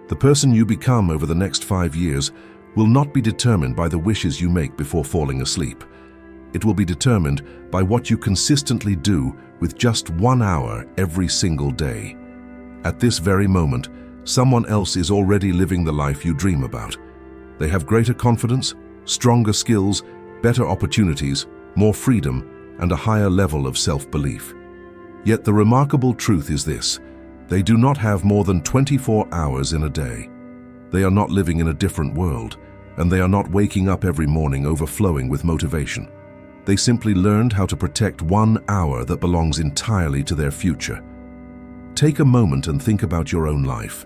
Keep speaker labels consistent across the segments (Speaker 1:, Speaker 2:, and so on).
Speaker 1: The person you become over the next 5 years will not be determined by the wishes you make before falling asleep. It will be determined by what you consistently do with just 1 hour every single day. At this very moment, someone else is already living the life you dream about. They have greater confidence, stronger skills, better opportunities, more freedom, and a higher level of self-belief. Yet the remarkable truth is this: they do not have more than 24 hours in a day. They are not living in a different world, and they are not waking up every morning overflowing with motivation. They simply learned how to protect 1 hour that belongs entirely to their future. Take a moment and think about your own life.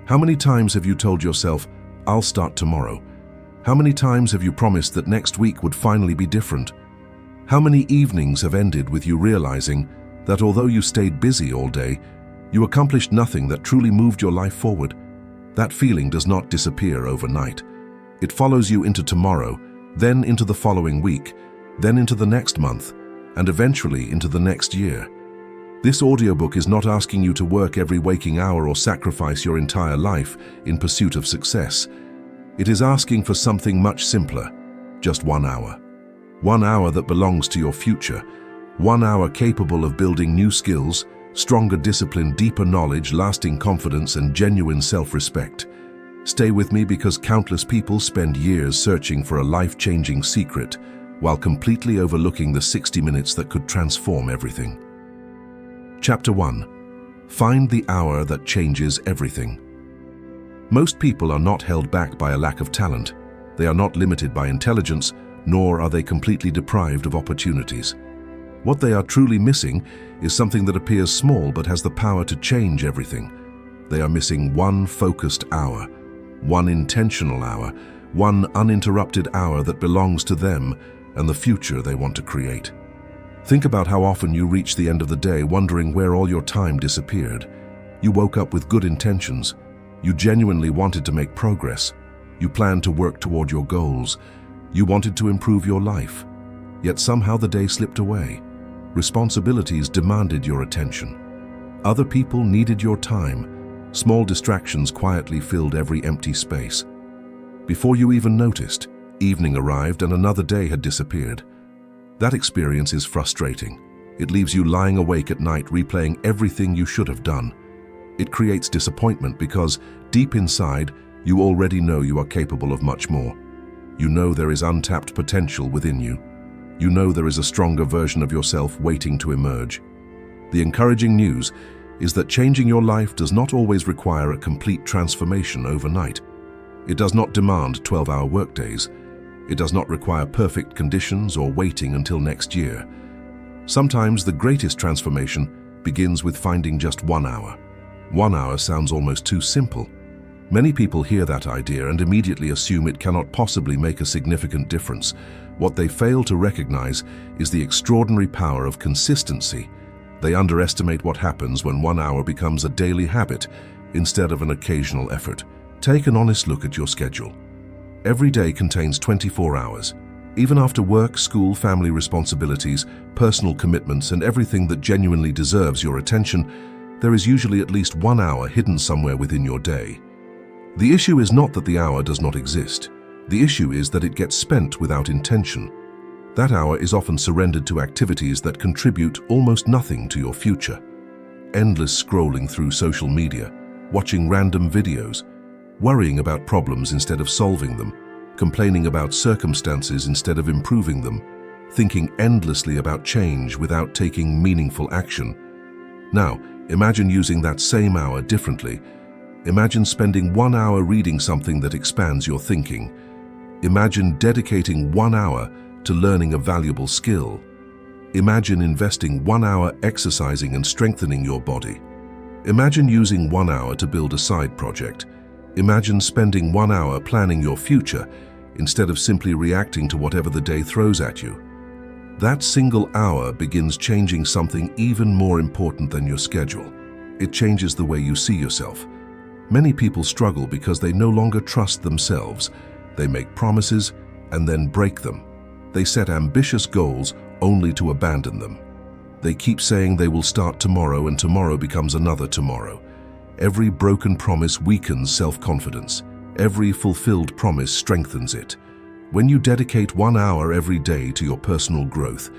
Speaker 1: How many times have you told yourself, "I'll start tomorrow"? How many times have you promised that next week would finally be different? How many evenings have ended with you realizing that although you stayed busy all day, you accomplished nothing that truly moved your life forward? That feeling does not disappear overnight. It follows you into tomorrow, then into the following week, then into the next month, and eventually into the next year. This audiobook is not asking you to work every waking hour or sacrifice your entire life in pursuit of success. It is asking for something much simpler: just 1 hour. 1 hour that belongs to your future. 1 hour capable of building new skills, stronger discipline, deeper knowledge, lasting confidence, and genuine self-respect. Stay with me, because countless people spend years searching for a life-changing secret while completely overlooking the 60 minutes that could transform everything. Chapter 1. Find the hour that changes everything. Most people are not held back by a lack of talent. They are not limited by intelligence, nor are they completely deprived of opportunities. What they are truly missing is something that appears small but has the power to change everything. They are missing 1 focused hour, 1 intentional hour, 1 uninterrupted hour that belongs to them and the future they want to create. Think about how often you reach the end of the day wondering where all your time disappeared. You woke up with good intentions. You genuinely wanted to make progress. You planned to work toward your goals. You wanted to improve your life. Yet somehow the day slipped away. Responsibilities demanded your attention. Other people needed your time. Small distractions quietly filled every empty space. Before you even noticed, evening arrived and another day had disappeared. That experience is frustrating. It leaves you lying awake at night replaying everything you should have done. It creates disappointment because, deep inside, you already know you are capable of much more. You know there is untapped potential within you. You know there is a stronger version of yourself waiting to emerge. The encouraging news is that changing your life does not always require a complete transformation overnight. It does not demand 12-hour workdays. It does not require perfect conditions or waiting until next year. Sometimes the greatest transformation begins with finding just 1 hour. 1 hour sounds almost too simple. Many people hear that idea and immediately assume it cannot possibly make a significant difference. What they fail to recognize is the extraordinary power of consistency. They underestimate what happens when 1 hour becomes a daily habit instead of an occasional effort. Take an honest look at your schedule. Every day contains 24 hours. Even after work, school, family responsibilities, personal commitments, and everything that genuinely deserves your attention, there is usually at least 1 hour hidden somewhere within your day. The issue is not that the hour does not exist. The issue is that it gets spent without intention. That hour is often surrendered to activities that contribute almost nothing to your future. Endless scrolling through social media, watching random videos, worrying about problems instead of solving them, complaining about circumstances instead of improving them, thinking endlessly about change without taking meaningful action. Now, imagine using that same hour differently. Imagine spending 1 hour reading something that expands your thinking. Imagine dedicating 1 hour to learning a valuable skill. Imagine investing 1 hour exercising and strengthening your body. Imagine using 1 hour to build a side project. Imagine spending 1 hour planning your future instead of simply reacting to whatever the day throws at you. That single hour begins changing something even more important than your schedule. It changes the way you see yourself. Many people struggle because they no longer trust themselves. They make promises and then break them. They set ambitious goals only to abandon them. They keep saying they will start tomorrow, and tomorrow becomes another tomorrow. Every broken promise weakens self-confidence. Every fulfilled promise strengthens it. When you dedicate 1 hour every day to your personal growth,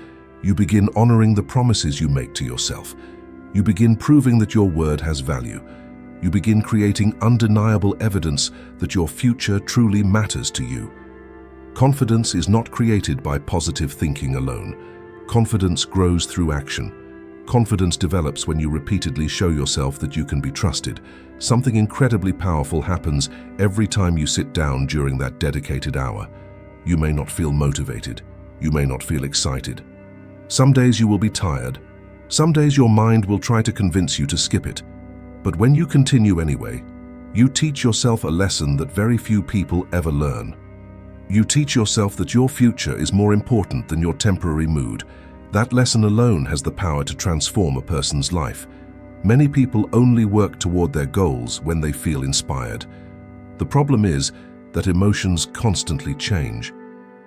Speaker 1: you begin honoring the promises you make to yourself. You begin proving that your word has value. You begin creating undeniable evidence that your future truly matters to you. Confidence is not created by positive thinking alone. Confidence grows through action. Confidence develops when you repeatedly show yourself that you can be trusted. Something incredibly powerful happens every time you sit down during that dedicated hour. You may not feel motivated. You may not feel excited. Some days you will be tired. Some days your mind will try to convince you to skip it. But when you continue anyway, you teach yourself a lesson that very few people ever learn. You teach yourself that your future is more important than your temporary mood. That lesson alone has the power to transform a person's life. Many people only work toward their goals when they feel inspired. The problem is that emotions constantly change.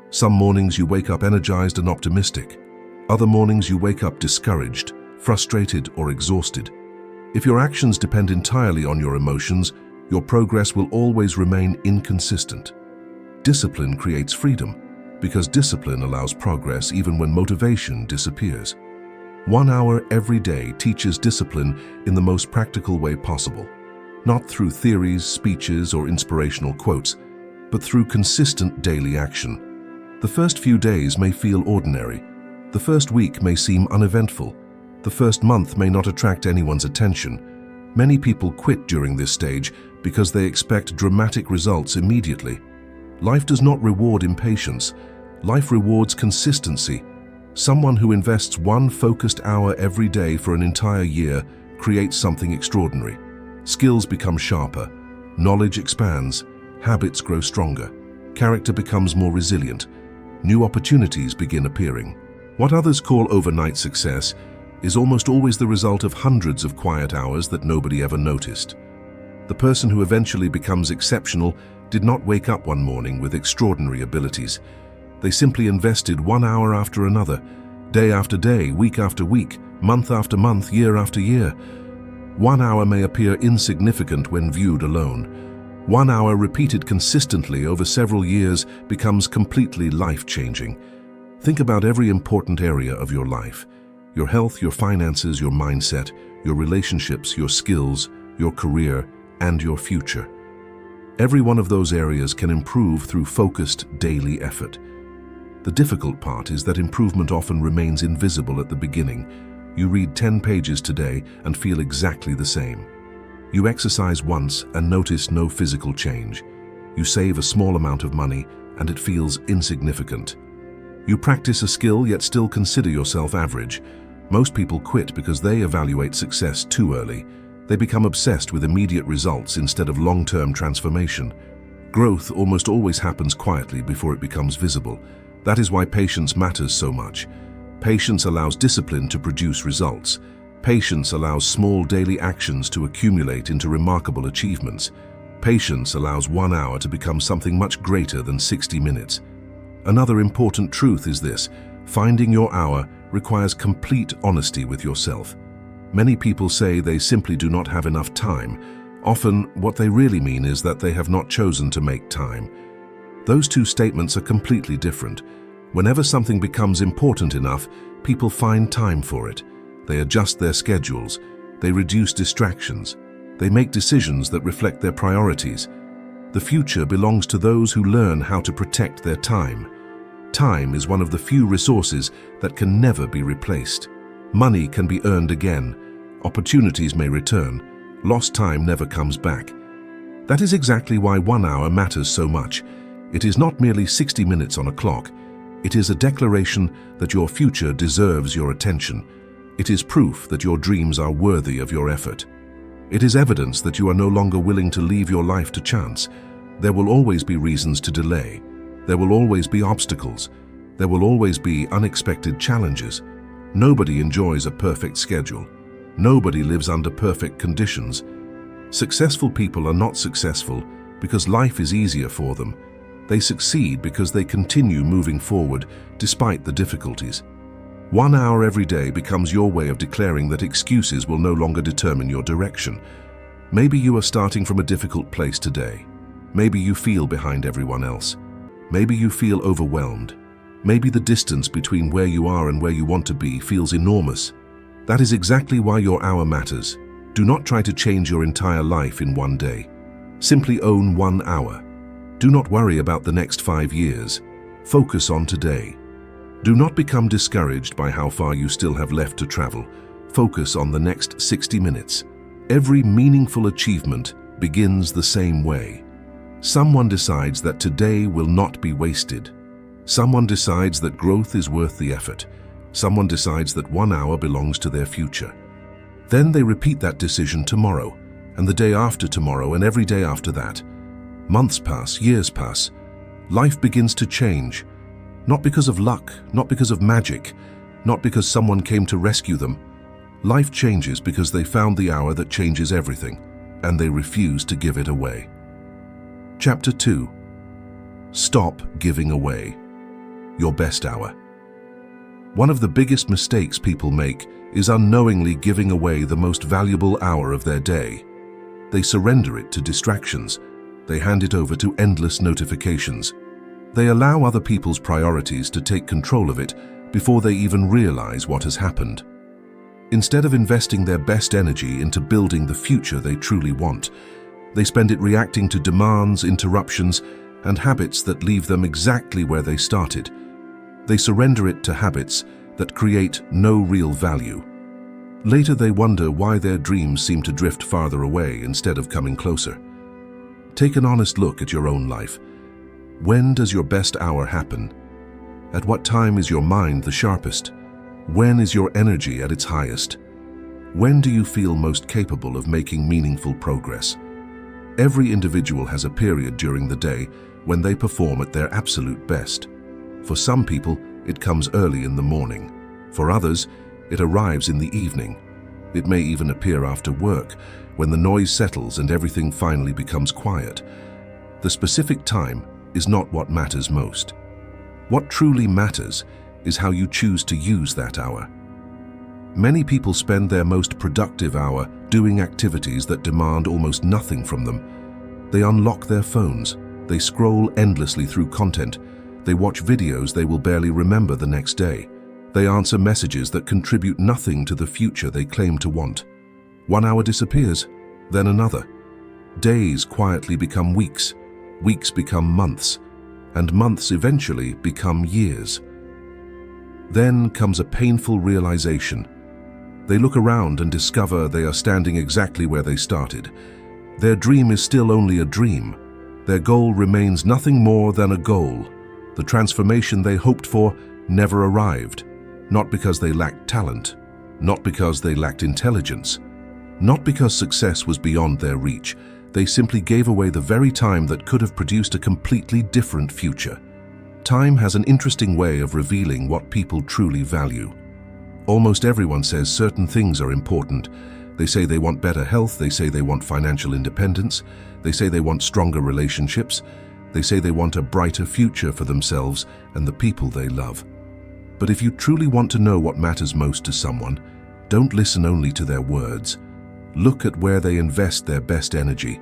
Speaker 1: Some mornings you wake up energized and optimistic. Other mornings you wake up discouraged, frustrated, or exhausted. If your actions depend entirely on your emotions, your progress will always remain inconsistent. Discipline creates freedom, because discipline allows progress even when motivation disappears. 1 hour every day teaches discipline in the most practical way possible, not through theories, speeches, or inspirational quotes, but through consistent daily action. The first few days may feel ordinary. The first week may seem uneventful. The first month may not attract anyone's attention. Many people quit during this stage because they expect dramatic results immediately. Life does not reward impatience. Life rewards consistency. Someone who invests 1 focused hour every day for an entire year creates something extraordinary. Skills become sharper, knowledge expands, habits grow stronger, character becomes more resilient, new opportunities begin appearing. What others call overnight success is almost always the result of hundreds of quiet hours that nobody ever noticed. The person who eventually becomes exceptional did not wake up one morning with extraordinary abilities. They simply invested 1 hour after another, day after day, week after week, month after month, year after year. 1 hour may appear insignificant when viewed alone. 1 hour repeated consistently over several years becomes completely life-changing. Think about every important area of your life: your health, your finances, your mindset, your relationships, your skills, your career, and your future. Every one of those areas can improve through focused daily effort. The difficult part is that improvement often remains invisible at the beginning. You read 10 pages today and feel exactly the same. You exercise once and notice no physical change. You save a small amount of money and it feels insignificant. You practice a skill yet still consider yourself average. Most people quit because they evaluate success too early. They become obsessed with immediate results instead of long-term transformation. Growth almost always happens quietly before it becomes visible. That is why patience matters so much. Patience allows discipline to produce results. Patience allows small daily actions to accumulate into remarkable achievements. Patience allows 1 hour to become something much greater than 60 minutes. Another important truth is this: finding your hour requires complete honesty with yourself. Many people say they simply do not have enough time. Often, what they really mean is that they have not chosen to make time. Those two statements are completely different. Whenever something becomes important enough, people find time for it. They adjust their schedules. They reduce distractions. They make decisions that reflect their priorities. The future belongs to those who learn how to protect their time. Time is one of the few resources that can never be replaced. Money can be earned again. Opportunities may return. Lost time never comes back. That is exactly why 1 hour matters so much. It is not merely 60 minutes on a clock. It is a declaration that your future deserves your attention. It is proof that your dreams are worthy of your effort. It is evidence that you are no longer willing to leave your life to chance. There will always be reasons to delay. There will always be obstacles. There will always be unexpected challenges. Nobody enjoys a perfect schedule. Nobody lives under perfect conditions. Successful people are not successful because life is easier for them. They succeed because they continue moving forward despite the difficulties. 1 hour every day becomes your way of declaring that excuses will no longer determine your direction. Maybe you are starting from a difficult place today. Maybe you feel behind everyone else. Maybe you feel overwhelmed. Maybe the distance between where you are and where you want to be feels enormous. That is exactly why your hour matters. Do not try to change your entire life in one day. Simply own 1 hour. Do not worry about the next 5 years. Focus on today. Do not become discouraged by how far you still have left to travel. Focus on the next 60 minutes. Every meaningful achievement begins the same way. Someone decides that today will not be wasted. Someone decides that growth is worth the effort. Someone decides that 1 hour belongs to their future. Then they repeat that decision tomorrow, and the day after tomorrow, and every day after that. Months pass, years pass. Life begins to change. Not because of luck, not because of magic, not because someone came to rescue them. Life changes because they found the hour that changes everything, and they refuse to give it away. Chapter 2. Stop giving away your best hour. One of the biggest mistakes people make is unknowingly giving away the most valuable hour of their day. They surrender it to distractions. They hand it over to endless notifications. They allow other people's priorities to take control of it before they even realize what has happened. Instead of investing their best energy into building the future they truly want, they spend it reacting to demands, interruptions, and habits that leave them exactly where they started. They surrender it to habits that create no real value. Later they wonder why their dreams seem to drift farther away instead of coming closer. Take an honest look at your own life. When does your best hour happen? At what time is your mind the sharpest? When is your energy at its highest? When do you feel most capable of making meaningful progress? Every individual has a period during the day when they perform at their absolute best. For some people, it comes early in the morning. For others, it arrives in the evening. It may even appear after work, when the noise settles and everything finally becomes quiet. The specific time is not what matters most. What truly matters is how you choose to use that hour. Many people spend their most productive hour doing activities that demand almost nothing from them. They unlock their phones. They scroll endlessly through content. They watch videos they will barely remember the next day. They answer messages that contribute nothing to the future they claim to want. 1 hour disappears, then another. Days quietly become weeks, weeks become months, and months eventually become years. Then comes a painful realization. They look around and discover they are standing exactly where they started. Their dream is still only a dream. Their goal remains nothing more than a goal. The transformation they hoped for never arrived, not because they lacked talent, not because they lacked intelligence, not because success was beyond their reach. They simply gave away the very time that could have produced a completely different future. Time has an interesting way of revealing what people truly value. Almost everyone says certain things are important. They say they want better health, they say they want financial independence, they say they want stronger relationships, they say they want a brighter future for themselves and the people they love. But if you truly want to know what matters most to someone, don't listen only to their words. Look at where they invest their best energy.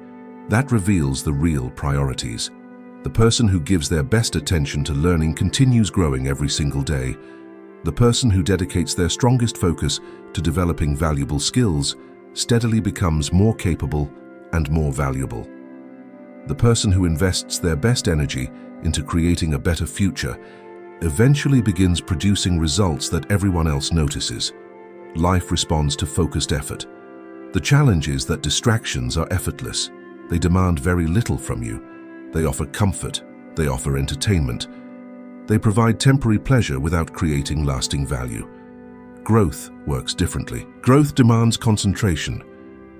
Speaker 1: That reveals the real priorities. The person who gives their best attention to learning continues growing every single day. The person who dedicates their strongest focus to developing valuable skills steadily becomes more capable and more valuable. The person who invests their best energy into creating a better future eventually begins producing results that everyone else notices. Life responds to focused effort. The challenge is that distractions are effortless. They demand very little from you. They offer comfort. They offer entertainment. They provide temporary pleasure without creating lasting value. Growth works differently. Growth demands concentration.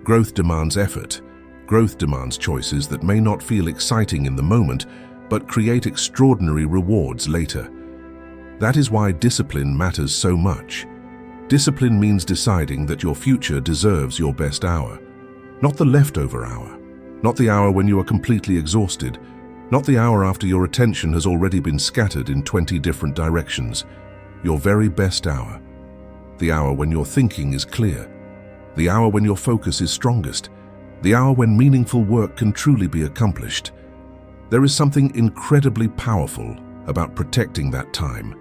Speaker 1: Growth demands effort. Growth demands choices that may not feel exciting in the moment, but create extraordinary rewards later. That is why discipline matters so much. Discipline means deciding that your future deserves your best hour. Not the leftover hour. Not the hour when you are completely exhausted. Not the hour after your attention has already been scattered in 20 different directions. Your very best hour. The hour when your thinking is clear. The hour when your focus is strongest. the hour when meaningful work can truly be accomplished. There is something incredibly powerful about protecting that time.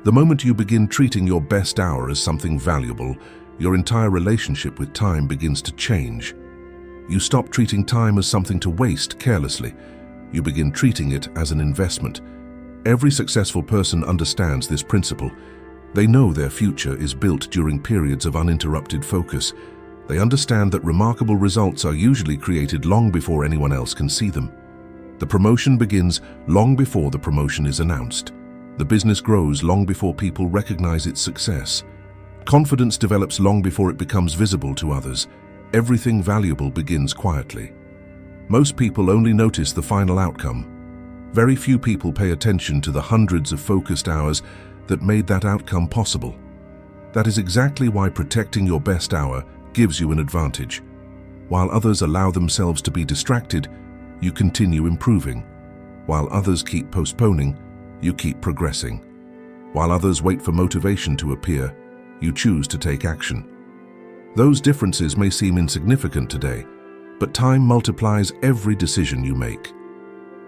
Speaker 1: The moment you begin treating your best hour as something valuable, your entire relationship with time begins to change. You stop treating time as something to waste carelessly. You begin treating it as an investment. Every successful person understands this principle. They know their future is built during periods of uninterrupted focus. They understand that remarkable results are usually created long before anyone else can see them. The promotion begins long before the promotion is announced. The business grows long before people recognize its success. Confidence develops long before it becomes visible to others. Everything valuable begins quietly. Most people only notice the final outcome. Very few people pay attention to the hundreds of focused hours that made that outcome possible. That is exactly why protecting your best hour gives you an advantage. While others allow themselves to be distracted, you continue improving. While others keep postponing, you keep progressing. While others wait for motivation to appear, you choose to take action. Those differences may seem insignificant today, but time multiplies every decision you make.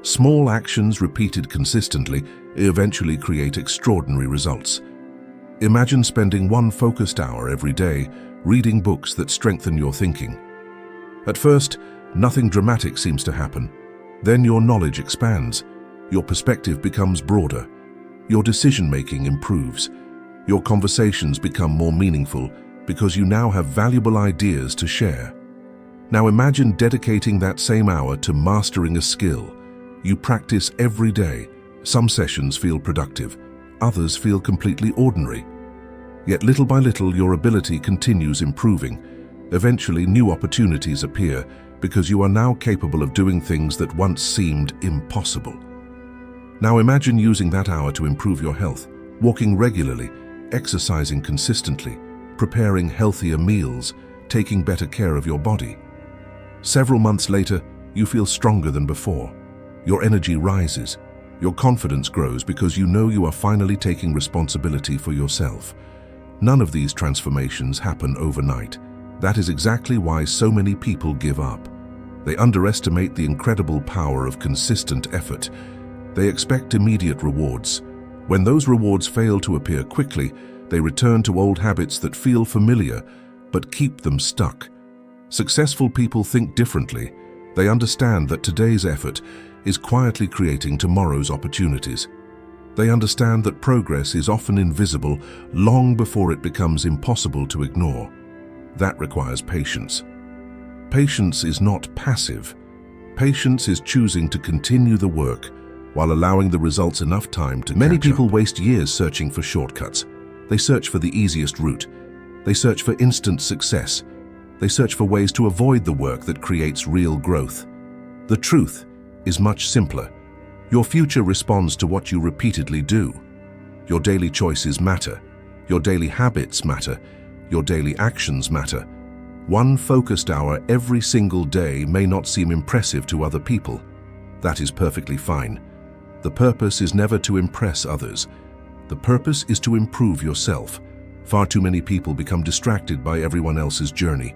Speaker 1: Small actions repeated consistently eventually create extraordinary results. Imagine spending one focused hour every day reading books that strengthen your thinking. At first, nothing dramatic seems to happen. Then your knowledge expands, your perspective becomes broader, your decision-making improves, your conversations become more meaningful because you now have valuable ideas to share. Now imagine dedicating that same hour to mastering a skill. You practice every day. Some sessions feel productive, others feel completely ordinary. Yet little by little your ability continues improving. Eventually new opportunities appear because you are now capable of doing things that once seemed impossible. Now imagine using that hour to improve your health, walking regularly, exercising consistently, preparing healthier meals, taking better care of your body. Several months later, you feel stronger than before. Your energy rises. Your confidence grows because you know you are finally taking responsibility for yourself. None of these transformations happen overnight. That is exactly why so many people give up. They underestimate the incredible power of consistent effort. They expect immediate rewards. When those rewards fail to appear quickly, they return to old habits that feel familiar but keep them stuck. Successful people think differently. They understand that today's effort is quietly creating tomorrow's opportunities. They understand that progress is often invisible long before it becomes impossible to ignore. That requires patience. Patience is not passive. Patience is choosing to continue the work while allowing the results enough time to catch up. Many people waste years searching for shortcuts. They search for the easiest route. They search for instant success. They search for ways to avoid the work that creates real growth. The truth is much simpler. Your future responds to what you repeatedly do. Your daily choices matter. Your daily habits matter. Your daily actions matter. One focused hour every single day may not seem impressive to other people. That is perfectly fine. The purpose is never to impress others. The purpose is to improve yourself. Far too many people become distracted by everyone else's journey.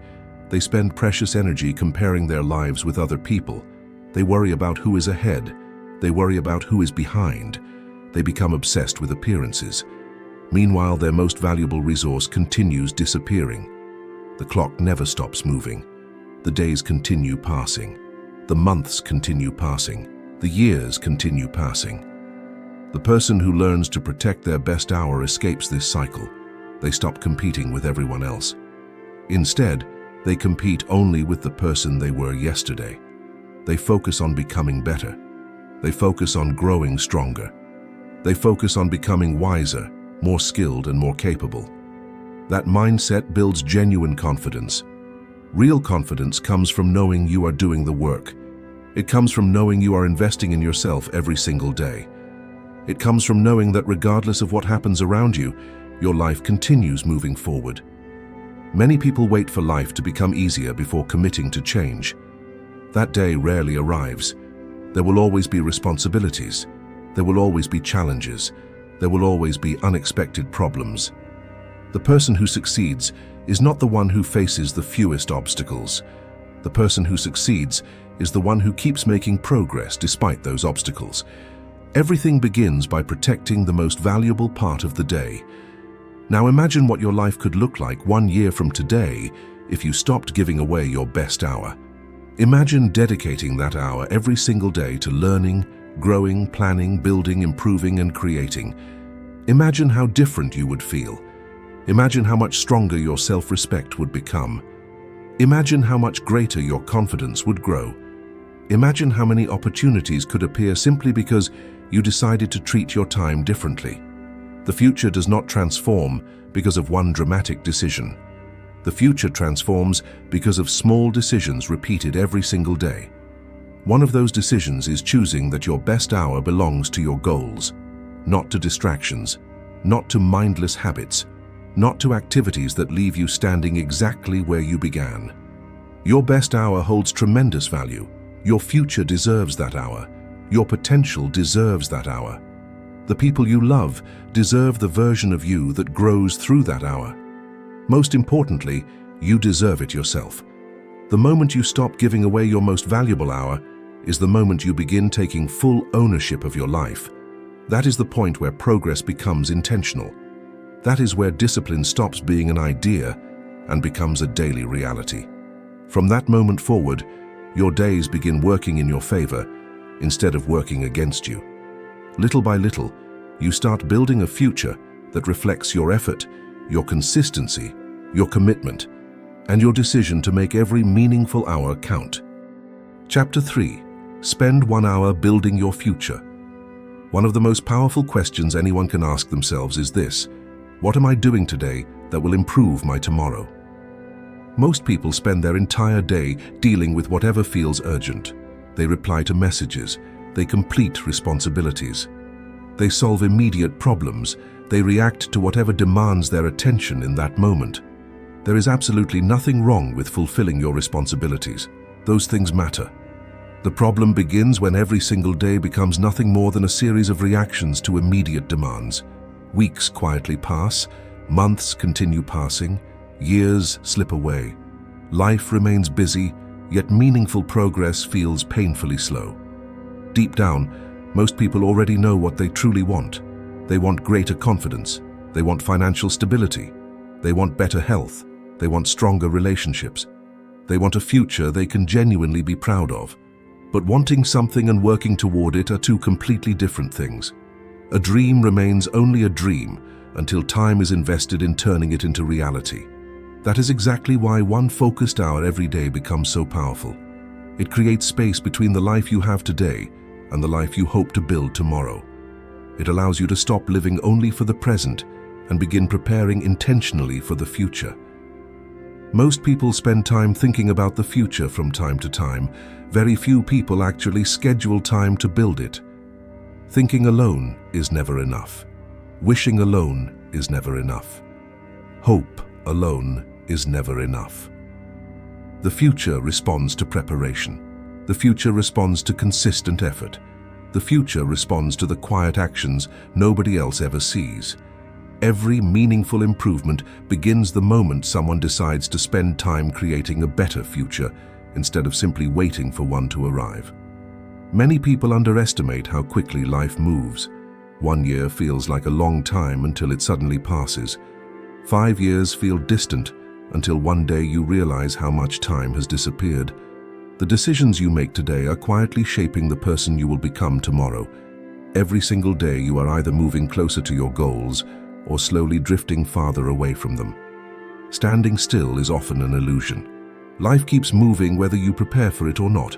Speaker 1: They spend precious energy comparing their lives with other people. They worry about who is ahead. They worry about who is behind. They become obsessed with appearances. Meanwhile, their most valuable resource continues disappearing. The clock never stops moving. The days continue passing. The months continue passing. The years continue passing. The person who learns to protect their best hour escapes this cycle. They stop competing with everyone else. Instead, they compete only with the person they were yesterday. They focus on becoming better. They focus on growing stronger. They focus on becoming wiser, more skilled, and more capable. That mindset builds genuine confidence. Real confidence comes from knowing you are doing the work. It comes from knowing you are investing in yourself every single day. It comes from knowing that regardless of what happens around you, your life continues moving forward. Many people wait for life to become easier before committing to change. That day rarely arrives. There will always be responsibilities. There will always be challenges. There will always be unexpected problems. The person who succeeds is not the one who faces the fewest obstacles. The person who succeeds is the one who keeps making progress despite those obstacles. Everything begins by protecting the most valuable part of the day. Now imagine what your life could look like 1 year from today if you stopped giving away your best hour. Imagine dedicating that hour every single day to learning, growing, planning, building, improving, and creating. Imagine how different you would feel. Imagine how much stronger your self-respect would become. Imagine how much greater your confidence would grow. Imagine how many opportunities could appear simply because you decided to treat your time differently. The future does not transform because of one dramatic decision. The future transforms because of small decisions repeated every single day. One of those decisions is choosing that your best hour belongs to your goals, not to distractions, not to mindless habits, not to activities that leave you standing exactly where you began. Your best hour holds tremendous value. Your future deserves that hour. Your potential deserves that hour. The people you love deserve the version of you that grows through that hour. Most importantly, you deserve it yourself. The moment you stop giving away your most valuable hour is the moment you begin taking full ownership of your life. That is the point where progress becomes intentional. That is where discipline stops being an idea and becomes a daily reality. From that moment forward, your days begin working in your favor instead of working against you. Little by little, you start building a future that reflects your effort, your consistency, your commitment, and your decision to make every meaningful hour count. Chapter 3. Spend 1 hour building your future. One of the most powerful questions anyone can ask themselves is this: what am I doing today that will improve my tomorrow? Most people spend their entire day dealing with whatever feels urgent. They reply to messages. They complete responsibilities. They solve immediate problems. They react to whatever demands their attention in that moment. There is absolutely nothing wrong with fulfilling your responsibilities. Those things matter. The problem begins when every single day becomes nothing more than a series of reactions to immediate demands. Weeks quietly pass, months continue passing, years slip away. Life remains busy, yet meaningful progress feels painfully slow. Deep down, most people already know what they truly want. They want greater confidence. They want financial stability. They want better health. They want stronger relationships. They want a future they can genuinely be proud of. But wanting something and working toward it are two completely different things. A dream remains only a dream until time is invested in turning it into reality. That is exactly why one focused hour every day becomes so powerful. It creates space between the life you have today and the life you hope to build tomorrow. It allows you to stop living only for the present and begin preparing intentionally for the future. Most people spend time thinking about the future from time to time. Very few people actually schedule time to build it. Thinking alone is never enough. Wishing alone is never enough. Hope alone is never enough. The future responds to preparation. The future responds to consistent effort. The future responds to the quiet actions nobody else ever sees. Every meaningful improvement begins the moment someone decides to spend time creating a better future instead of simply waiting for one to arrive. Many people underestimate how quickly life moves. 1 year feels like a long time until it suddenly passes. 5 years feel distant until one day you realize how much time has disappeared. The decisions you make today are quietly shaping the person you will become tomorrow. Every single day you are either moving closer to your goals or slowly drifting farther away from them. Standing still is often an illusion. Life keeps moving whether you prepare for it or not.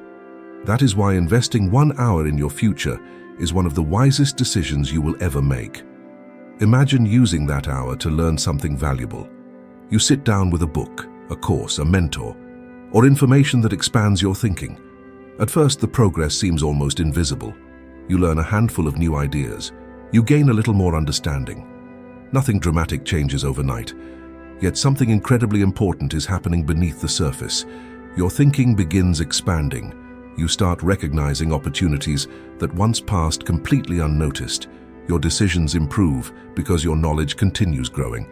Speaker 1: That is why investing 1 hour in your future is one of the wisest decisions you will ever make. Imagine using that hour to learn something valuable. You sit down with a book, a course, a mentor, or information that expands your thinking. At first, the progress seems almost invisible. You learn a handful of new ideas. You gain a little more understanding. Nothing dramatic changes overnight, yet something incredibly important is happening beneath the surface. Your thinking begins expanding. You start recognizing opportunities that once passed completely unnoticed. Your decisions improve because your knowledge continues growing.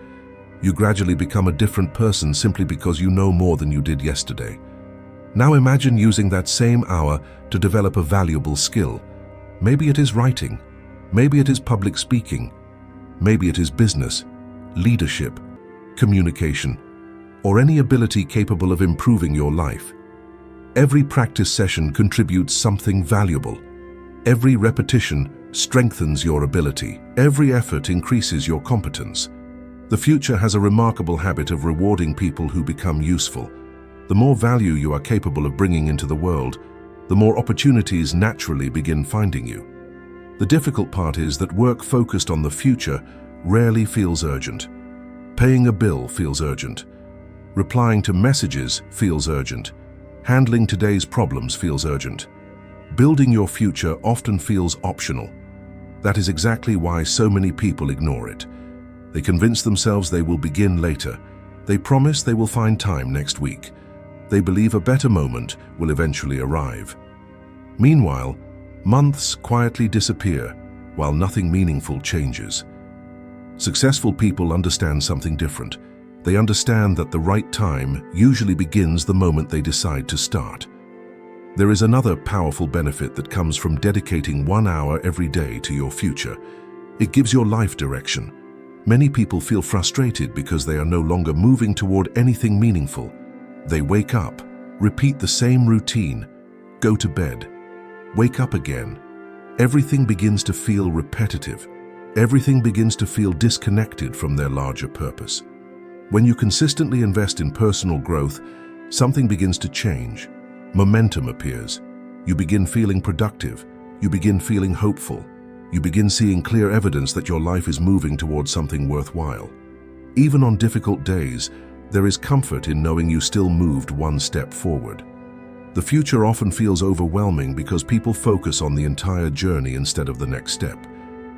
Speaker 1: You gradually become a different person simply because you know more than you did yesterday. Now imagine using that same hour to develop a valuable skill. Maybe it is writing, maybe it is public speaking, maybe it is business, leadership, communication, or any ability capable of improving your life. Every practice session contributes something valuable. Every repetition strengthens your ability. Every effort increases your competence. The future has a remarkable habit of rewarding people who become useful. The more value you are capable of bringing into the world, the more opportunities naturally begin finding you. The difficult part is that work focused on the future rarely feels urgent. Paying a bill feels urgent. Replying to messages feels urgent. Handling today's problems feels urgent. Building your future often feels optional. That is exactly why so many people ignore it. They convince themselves they will begin later. They promise they will find time next week. They believe a better moment will eventually arrive. Meanwhile, months quietly disappear while nothing meaningful changes. Successful people understand something different. They understand that the right time usually begins the moment they decide to start. There is another powerful benefit that comes from dedicating 1 hour every day to your future. It gives your life direction. Many people feel frustrated because they are no longer moving toward anything meaningful. They wake up, repeat the same routine, go to bed, wake up again. Everything begins to feel repetitive. Everything begins to feel disconnected from their larger purpose. When you consistently invest in personal growth, something begins to change. Momentum appears. You begin feeling productive. You begin feeling hopeful. You begin seeing clear evidence that your life is moving towards something worthwhile. Even on difficult days, there is comfort in knowing you still moved one step forward. The future often feels overwhelming because people focus on the entire journey instead of the next step.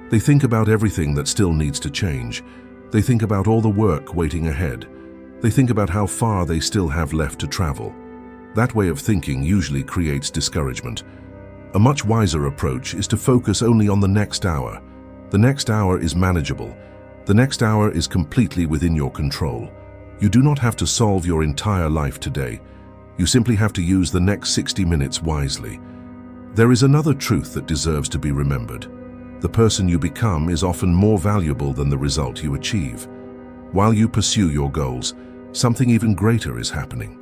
Speaker 1: They think about everything that still needs to change. They think about all the work waiting ahead. They think about how far they still have left to travel. That way of thinking usually creates discouragement. A much wiser approach is to focus only on the next hour. The next hour is manageable. The next hour is completely within your control. You do not have to solve your entire life today. You simply have to use the next 60 minutes wisely. There is another truth that deserves to be remembered. The person you become is often more valuable than the result you achieve. While you pursue your goals, something even greater is happening.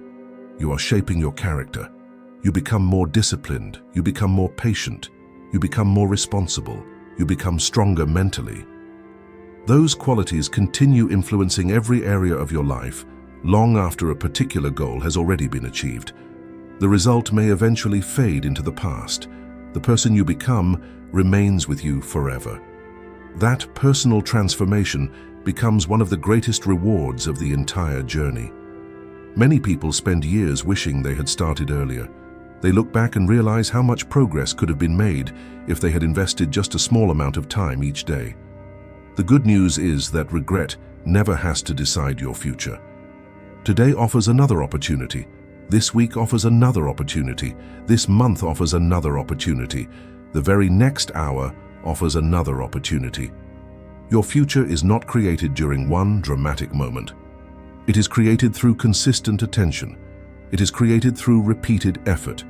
Speaker 1: You are shaping your character. You become more disciplined. You become more patient. You become more responsible. You become stronger mentally. Those qualities continue influencing every area of your life long after a particular goal has already been achieved. The result may eventually fade into the past. The person you become remains with you forever. That personal transformation becomes one of the greatest rewards of the entire journey. Many people spend years wishing they had started earlier. They look back and realize how much progress could have been made if they had invested just a small amount of time each day. The good news is that regret never has to decide your future. Today offers another opportunity. This week offers another opportunity. This month offers another opportunity. The very next hour offers another opportunity. Your future is not created during one dramatic moment. It is created through consistent attention. It is created through repeated effort.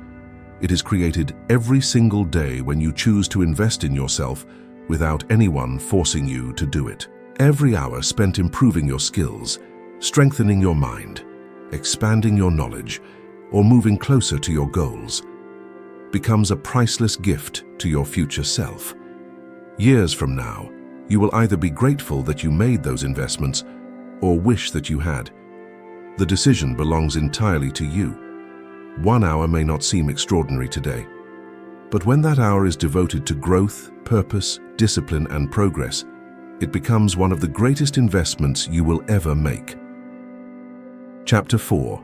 Speaker 1: It is created every single day when you choose to invest in yourself without anyone forcing you to do it. Every hour spent improving your skills, strengthening your mind, expanding your knowledge, or moving closer to your goals becomes a priceless gift to your future self. Years from now, you will either be grateful that you made those investments or wish that you had. The decision belongs entirely to you. 1 hour may not seem extraordinary today, but when that hour is devoted to growth, purpose, discipline, and progress, it becomes one of the greatest investments you will ever make. Chapter 4.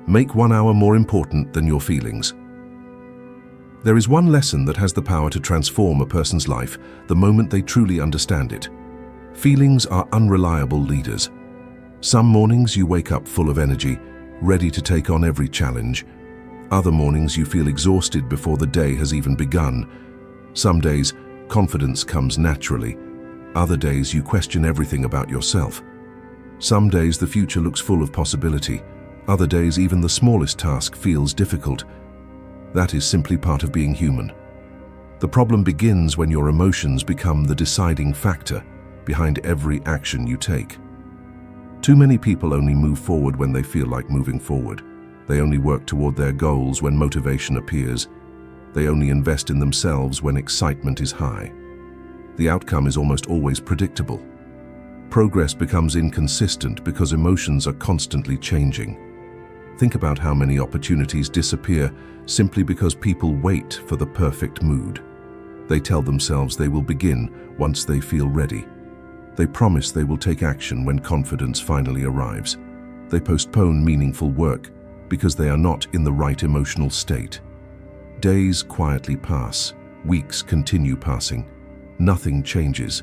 Speaker 1: Make 1 hour more important than your feelings. There is one lesson that has the power to transform a person's life the moment they truly understand it. Feelings are unreliable leaders. Some mornings you wake up full of energy, ready to take on every challenge. Other mornings you feel exhausted before the day has even begun. Some days, confidence comes naturally. Other days you question everything about yourself. Some days the future looks full of possibility. Other days, even the smallest task feels difficult. That is simply part of being human. The problem begins when your emotions become the deciding factor behind every action you take. Too many people only move forward when they feel like moving forward. They only work toward their goals when motivation appears. They only invest in themselves when excitement is high. The outcome is almost always predictable. Progress becomes inconsistent because emotions are constantly changing. Think about how many opportunities disappear simply because people wait for the perfect mood. They tell themselves they will begin once they feel ready. They promise they will take action when confidence finally arrives. They postpone meaningful work because they are not in the right emotional state. Days quietly pass, weeks continue passing. Nothing changes.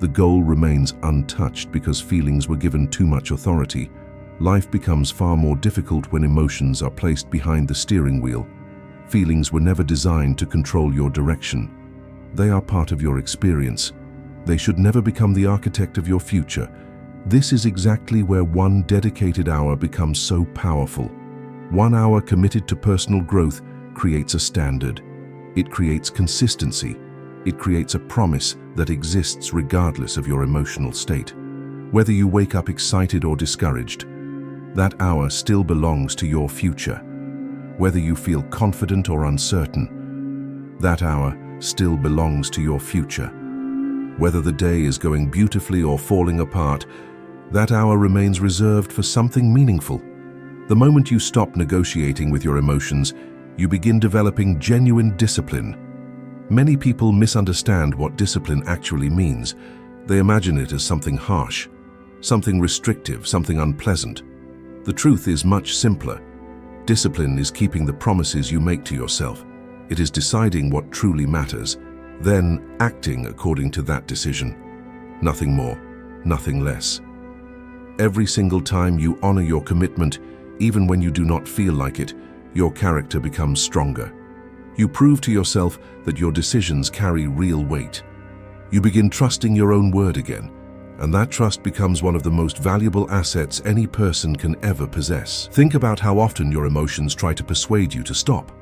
Speaker 1: The goal remains untouched because feelings were given too much authority. Life becomes far more difficult when emotions are placed behind the steering wheel. Feelings were never designed to control your direction. They are part of your experience. They should never become the architect of your future. This is exactly where one dedicated hour becomes so powerful. 1 hour committed to personal growth creates a standard. It creates consistency. It creates a promise that exists regardless of your emotional state. Whether you wake up excited or discouraged, that hour still belongs to your future. Whether you feel confident or uncertain, that hour still belongs to your future. Whether the day is going beautifully or falling apart, that hour remains reserved for something meaningful. The moment you stop negotiating with your emotions, you begin developing genuine discipline. Many people misunderstand what discipline actually means. They imagine it as something harsh, something restrictive, something unpleasant. The truth is much simpler. Discipline is keeping the promises you make to yourself. It is deciding what truly matters, then acting according to that decision. Nothing more, nothing less. Every single time you honor your commitment, even when you do not feel like it, your character becomes stronger. You prove to yourself that your decisions carry real weight. You begin trusting your own word again, and that trust becomes one of the most valuable assets any person can ever possess. Think about how often your emotions try to persuade you to stop.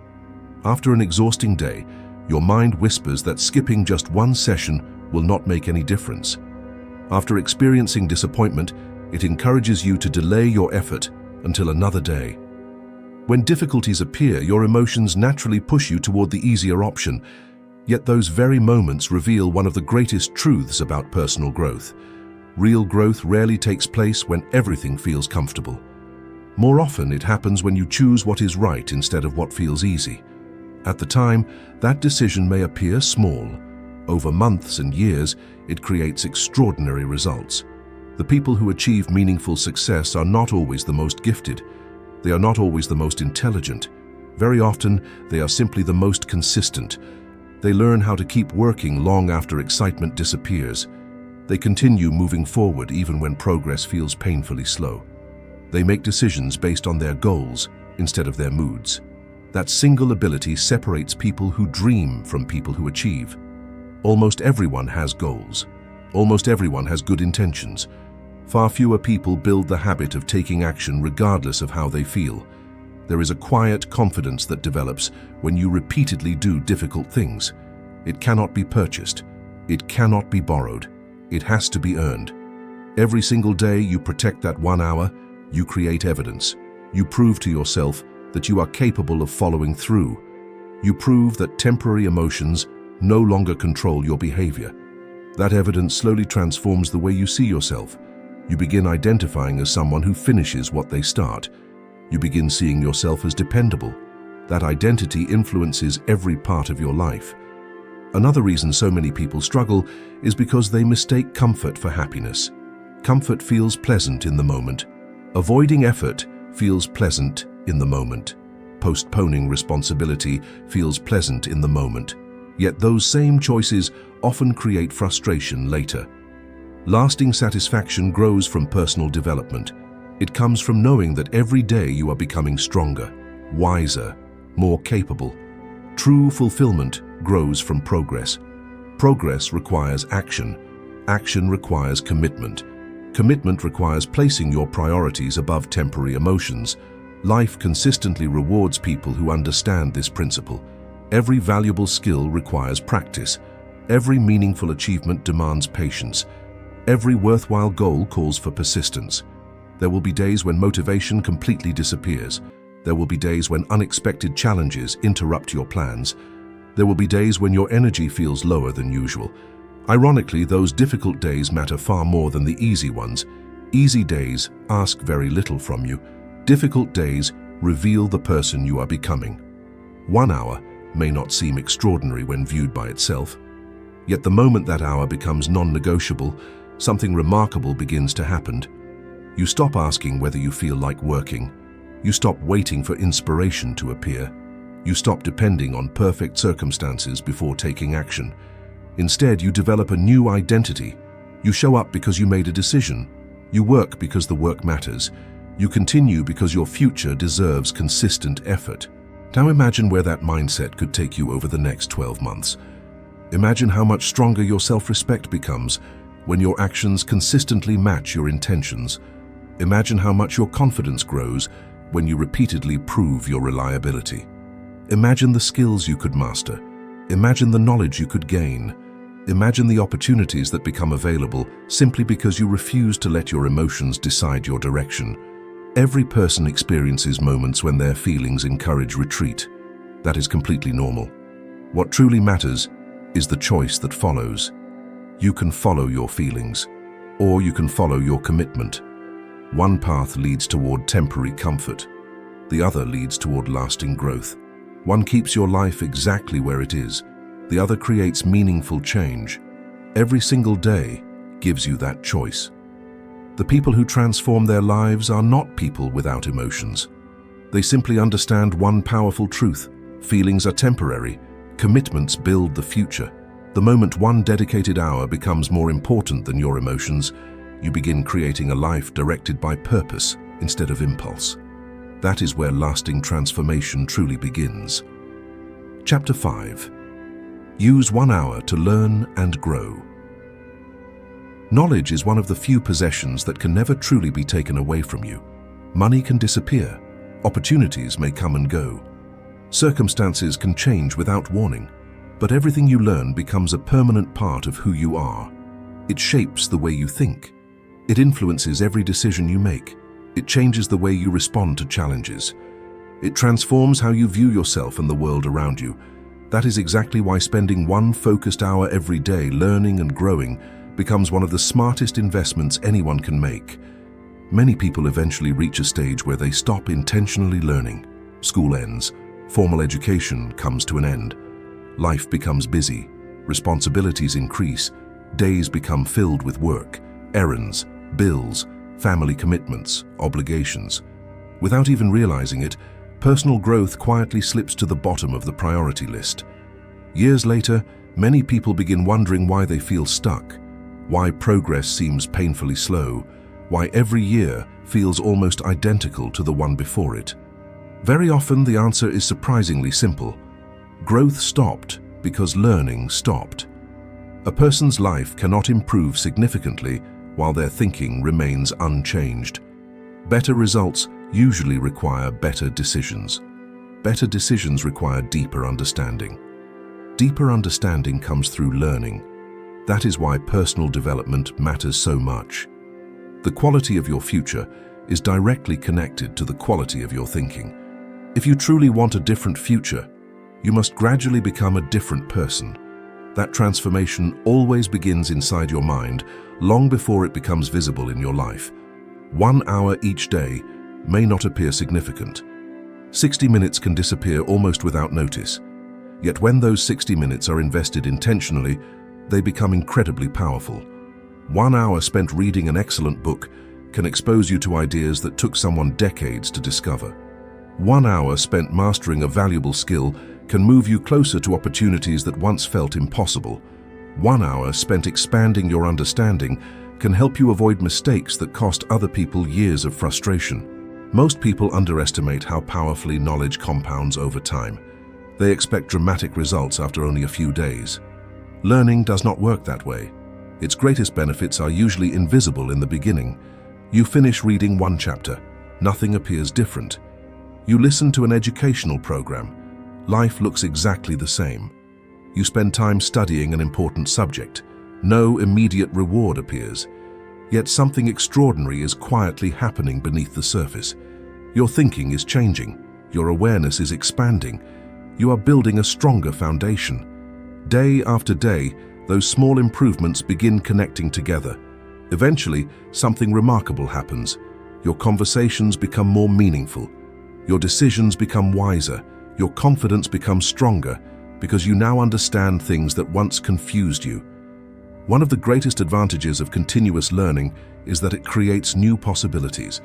Speaker 1: After an exhausting day, your mind whispers that skipping just one session will not make any difference. After experiencing disappointment, it encourages you to delay your effort until another day. When difficulties appear, your emotions naturally push you toward the easier option, yet those very moments reveal one of the greatest truths about personal growth. Real growth rarely takes place when everything feels comfortable. More often, it happens when you choose what is right instead of what feels easy. At the time, that decision may appear small. Over months and years, it creates extraordinary results. The people who achieve meaningful success are not always the most gifted. They are not always the most intelligent. Very often, they are simply the most consistent. They learn how to keep working long after excitement disappears. They continue moving forward even when progress feels painfully slow. They make decisions based on their goals instead of their moods. That single ability separates people who dream from people who achieve. Almost everyone has goals. Almost everyone has good intentions. Far fewer people build the habit of taking action regardless of how they feel. There is a quiet confidence that develops when you repeatedly do difficult things. It cannot be purchased. It cannot be borrowed. It has to be earned. Every single day you protect that 1 hour, you create evidence. You prove to yourself that you are capable of following through. You prove that temporary emotions no longer control your behavior. That evidence slowly transforms the way you see yourself. You begin identifying as someone who finishes what they start. You begin seeing yourself as dependable. That identity influences every part of your life. Another reason so many people struggle is because they mistake comfort for happiness. Comfort feels pleasant in the moment. Avoiding effort feels pleasant in the moment. Postponing responsibility feels pleasant in the moment. Yet those same choices often create frustration later. Lasting satisfaction grows from personal development. It comes from knowing that every day you are becoming stronger, wiser, more capable. True fulfillment grows from progress. Progress requires action. Action requires commitment. Commitment requires placing your priorities above temporary emotions. Life consistently rewards people who understand this principle. Every valuable skill requires practice. Every meaningful achievement demands patience. Every worthwhile goal calls for persistence. There will be days when motivation completely disappears. There will be days when unexpected challenges interrupt your plans. There will be days when your energy feels lower than usual. Ironically, those difficult days matter far more than the easy ones. Easy days ask very little from you. Difficult days reveal the person you are becoming. 1 hour may not seem extraordinary when viewed by itself. Yet the moment that hour becomes non-negotiable, something remarkable begins to happen. You stop asking whether you feel like working. You stop waiting for inspiration to appear. You stop depending on perfect circumstances before taking action. Instead, you develop a new identity. You show up because you made a decision. You work because the work matters. You continue because your future deserves consistent effort. Now imagine where that mindset could take you over the next 12 months. Imagine how much stronger your self-respect becomes when your actions consistently match your intentions. Imagine how much your confidence grows when you repeatedly prove your reliability. Imagine the skills you could master. Imagine the knowledge you could gain. Imagine the opportunities that become available simply because you refuse to let your emotions decide your direction. Every person experiences moments when their feelings encourage retreat. That is completely normal. What truly matters is the choice that follows. You can follow your feelings, or you can follow your commitment. One path leads toward temporary comfort. The other leads toward lasting growth. One keeps your life exactly where it is. The other creates meaningful change. Every single day gives you that choice. The people who transform their lives are not people without emotions. They simply understand one powerful truth: feelings are temporary, commitments build the future. The moment one dedicated hour becomes more important than your emotions, you begin creating a life directed by purpose instead of impulse. That is where lasting transformation truly begins. Chapter 5. Use 1 hour to learn and grow. Knowledge is one of the few possessions that can never truly be taken away from you. Money can disappear. Opportunities may come and go. Circumstances can change without warning. But everything you learn becomes a permanent part of who you are. It shapes the way you think. It influences every decision you make. It changes the way you respond to challenges. It transforms how you view yourself and the world around you. That is exactly why spending 1 focused hour every day learning and growing becomes one of the smartest investments anyone can make. Many people eventually reach a stage where they stop intentionally learning. School ends. Formal education comes to an end. Life becomes busy. Responsibilities increase. Days become filled with work, errands, bills, family commitments, obligations. Without even realizing it, personal growth quietly slips to the bottom of the priority list. Years later, many people begin wondering why they feel stuck, why progress seems painfully slow, why every year feels almost identical to the one before it. Very often, the answer is surprisingly simple. Growth stopped because learning stopped. A person's life cannot improve significantly while their thinking remains unchanged. Better results usually require better decisions. Better decisions require deeper understanding. Deeper understanding comes through learning. That is why personal development matters so much. The quality of your future is directly connected to the quality of your thinking. If you truly want a different future, you must gradually become a different person. That transformation always begins inside your mind, long before it becomes visible in your life. 1 hour each day may not appear significant. 60 minutes can disappear almost without notice. Yet when those 60 minutes are invested intentionally, they become incredibly powerful. 1 hour spent reading an excellent book can expose you to ideas that took someone decades to discover. 1 hour spent mastering a valuable skill can move you closer to opportunities that once felt impossible. 1 hour spent expanding your understanding can help you avoid mistakes that cost other people years of frustration. Most people underestimate how powerfully knowledge compounds over time. They expect dramatic results after only a few days. Learning does not work that way. Its greatest benefits are usually invisible in the beginning. You finish reading one chapter, nothing appears different. You listen to an educational program, life looks exactly the same. You spend time studying an important subject, no immediate reward appears. Yet something extraordinary is quietly happening beneath the surface. Your thinking is changing, your awareness is expanding, you are building a stronger foundation. Day after day, those small improvements begin connecting together. Eventually, something remarkable happens. Your conversations become more meaningful. Your decisions become wiser. Your confidence becomes stronger because you now understand things that once confused you. One of the greatest advantages of continuous learning is that it creates new possibilities.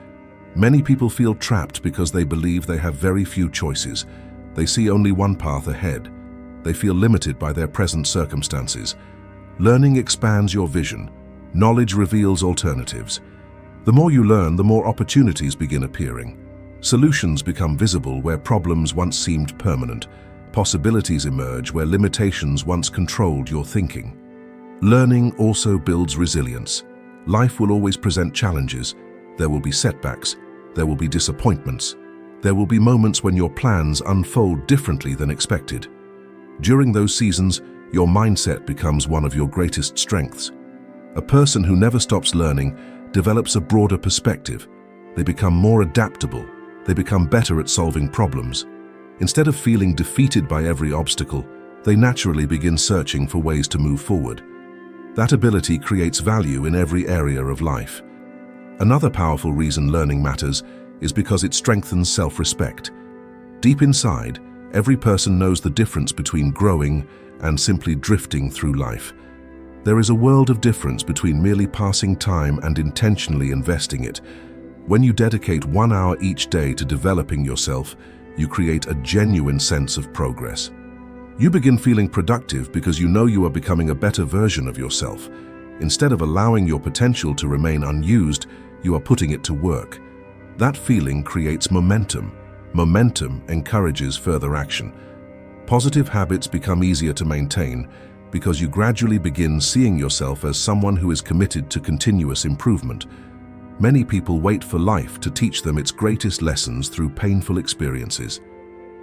Speaker 1: Many people feel trapped because they believe they have very few choices. They see only one path ahead. They feel limited by their present circumstances. Learning expands your vision. Knowledge reveals alternatives. The more you learn, the more opportunities begin appearing. Solutions become visible where problems once seemed permanent. Possibilities emerge where limitations once controlled your thinking. Learning also builds resilience. Life will always present challenges. There will be setbacks. There will be disappointments. There will be moments when your plans unfold differently than expected. During those seasons, your mindset becomes one of your greatest strengths. A person who never stops learning develops a broader perspective. They become more adaptable. They become better at solving problems. Instead of feeling defeated by every obstacle, they naturally begin searching for ways to move forward. That ability creates value in every area of life. Another powerful reason learning matters is because it strengthens self-respect. Deep inside, every person knows the difference between growing and simply drifting through life. There is a world of difference between merely passing time and intentionally investing it. When you dedicate 1 hour each day to developing yourself, you create a genuine sense of progress. You begin feeling productive because you know you are becoming a better version of yourself. Instead of allowing your potential to remain unused, you are putting it to work. That feeling creates momentum. Momentum encourages further action. Positive habits become easier to maintain because you gradually begin seeing yourself as someone who is committed to continuous improvement. Many people wait for life to teach them its greatest lessons through painful experiences.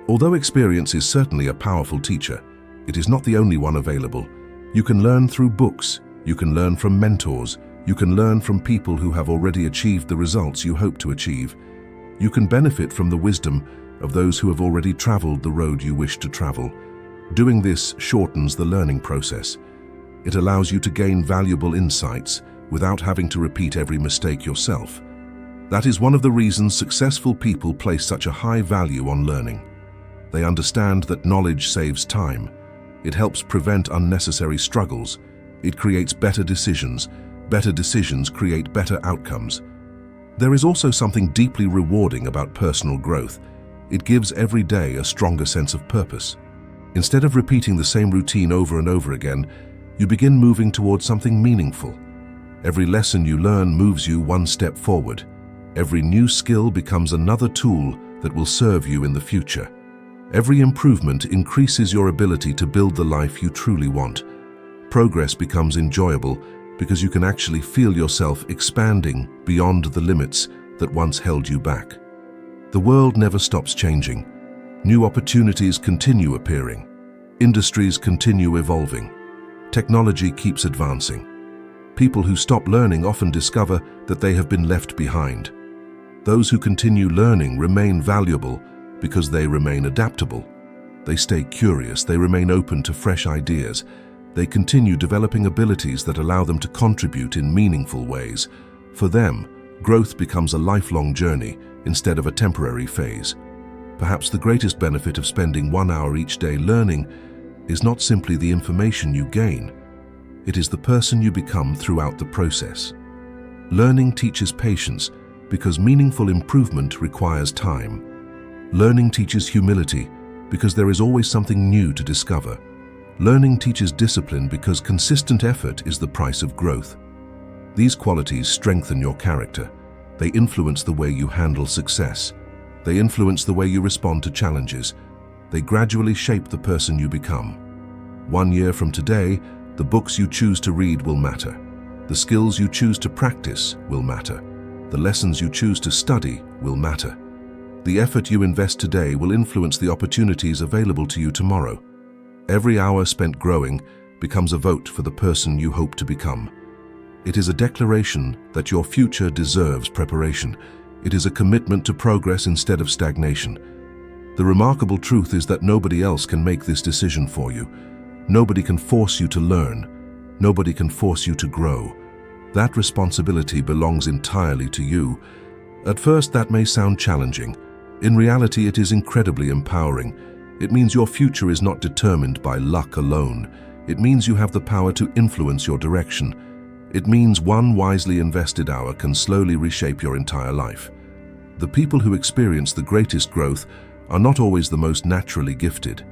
Speaker 1: Although experience is certainly a powerful teacher, it is not the only one available. You can learn through books, you can learn from mentors, you can learn from people who have already achieved the results you hope to achieve. You can benefit from the wisdom of those who have already traveled the road you wish to travel. Doing this shortens the learning process. It allows you to gain valuable insights without having to repeat every mistake yourself. That is one of the reasons successful people place such a high value on learning. They understand that knowledge saves time. It helps prevent unnecessary struggles. It creates better decisions. Better decisions create better outcomes. There is also something deeply rewarding about personal growth. It gives every day a stronger sense of purpose. Instead of repeating the same routine over and over again, you begin moving towards something meaningful. Every lesson you learn moves you one step forward. Every new skill becomes another tool that will serve you in the future. Every improvement increases your ability to build the life you truly want. Progress becomes enjoyable because you can actually feel yourself expanding beyond the limits that once held you back. The world never stops changing. New opportunities continue appearing. Industries continue evolving. Technology keeps advancing. People who stop learning often discover that they have been left behind. Those who continue learning remain valuable because they remain adaptable. They stay curious, they remain open to fresh ideas. They continue developing abilities that allow them to contribute in meaningful ways. For them, growth becomes a lifelong journey instead of a temporary phase. Perhaps the greatest benefit of spending 1 hour each day learning is not simply the information you gain. It is the person you become throughout the process. Learning teaches patience because meaningful improvement requires time. Learning teaches humility because there is always something new to discover. Learning teaches discipline because consistent effort is the price of growth. These qualities strengthen your character. They influence the way you handle success. They influence the way you respond to challenges. They gradually shape the person you become. 1 year from today, The books you choose to read will matter. The skills you choose to practice will matter. The lessons you choose to study will matter. The effort you invest today will influence the opportunities available to you tomorrow. Every hour spent growing becomes a vote for the person you hope to become. It is a declaration that your future deserves preparation. It is a commitment to progress instead of stagnation. The remarkable truth is that nobody else can make this decision for you. Nobody can force you to learn. Nobody can force you to grow. That responsibility belongs entirely to you. At first, that may sound challenging. In reality, it is incredibly empowering. It means your future is not determined by luck alone. It means you have the power to influence your direction. It means one wisely invested hour can slowly reshape your entire life. The people who experience the greatest growth are not always the most naturally gifted.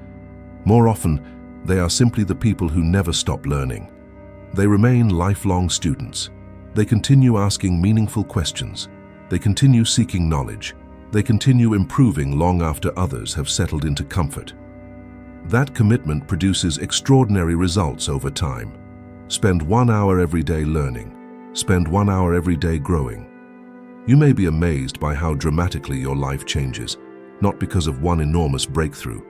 Speaker 1: More often, they are simply the people who never stop learning. They remain lifelong students. They continue asking meaningful questions. They continue seeking knowledge. They continue improving long after others have settled into comfort. That commitment produces extraordinary results over time. Spend 1 hour every day learning. Spend 1 hour every day growing. You may be amazed by how dramatically your life changes, not because of one enormous breakthrough,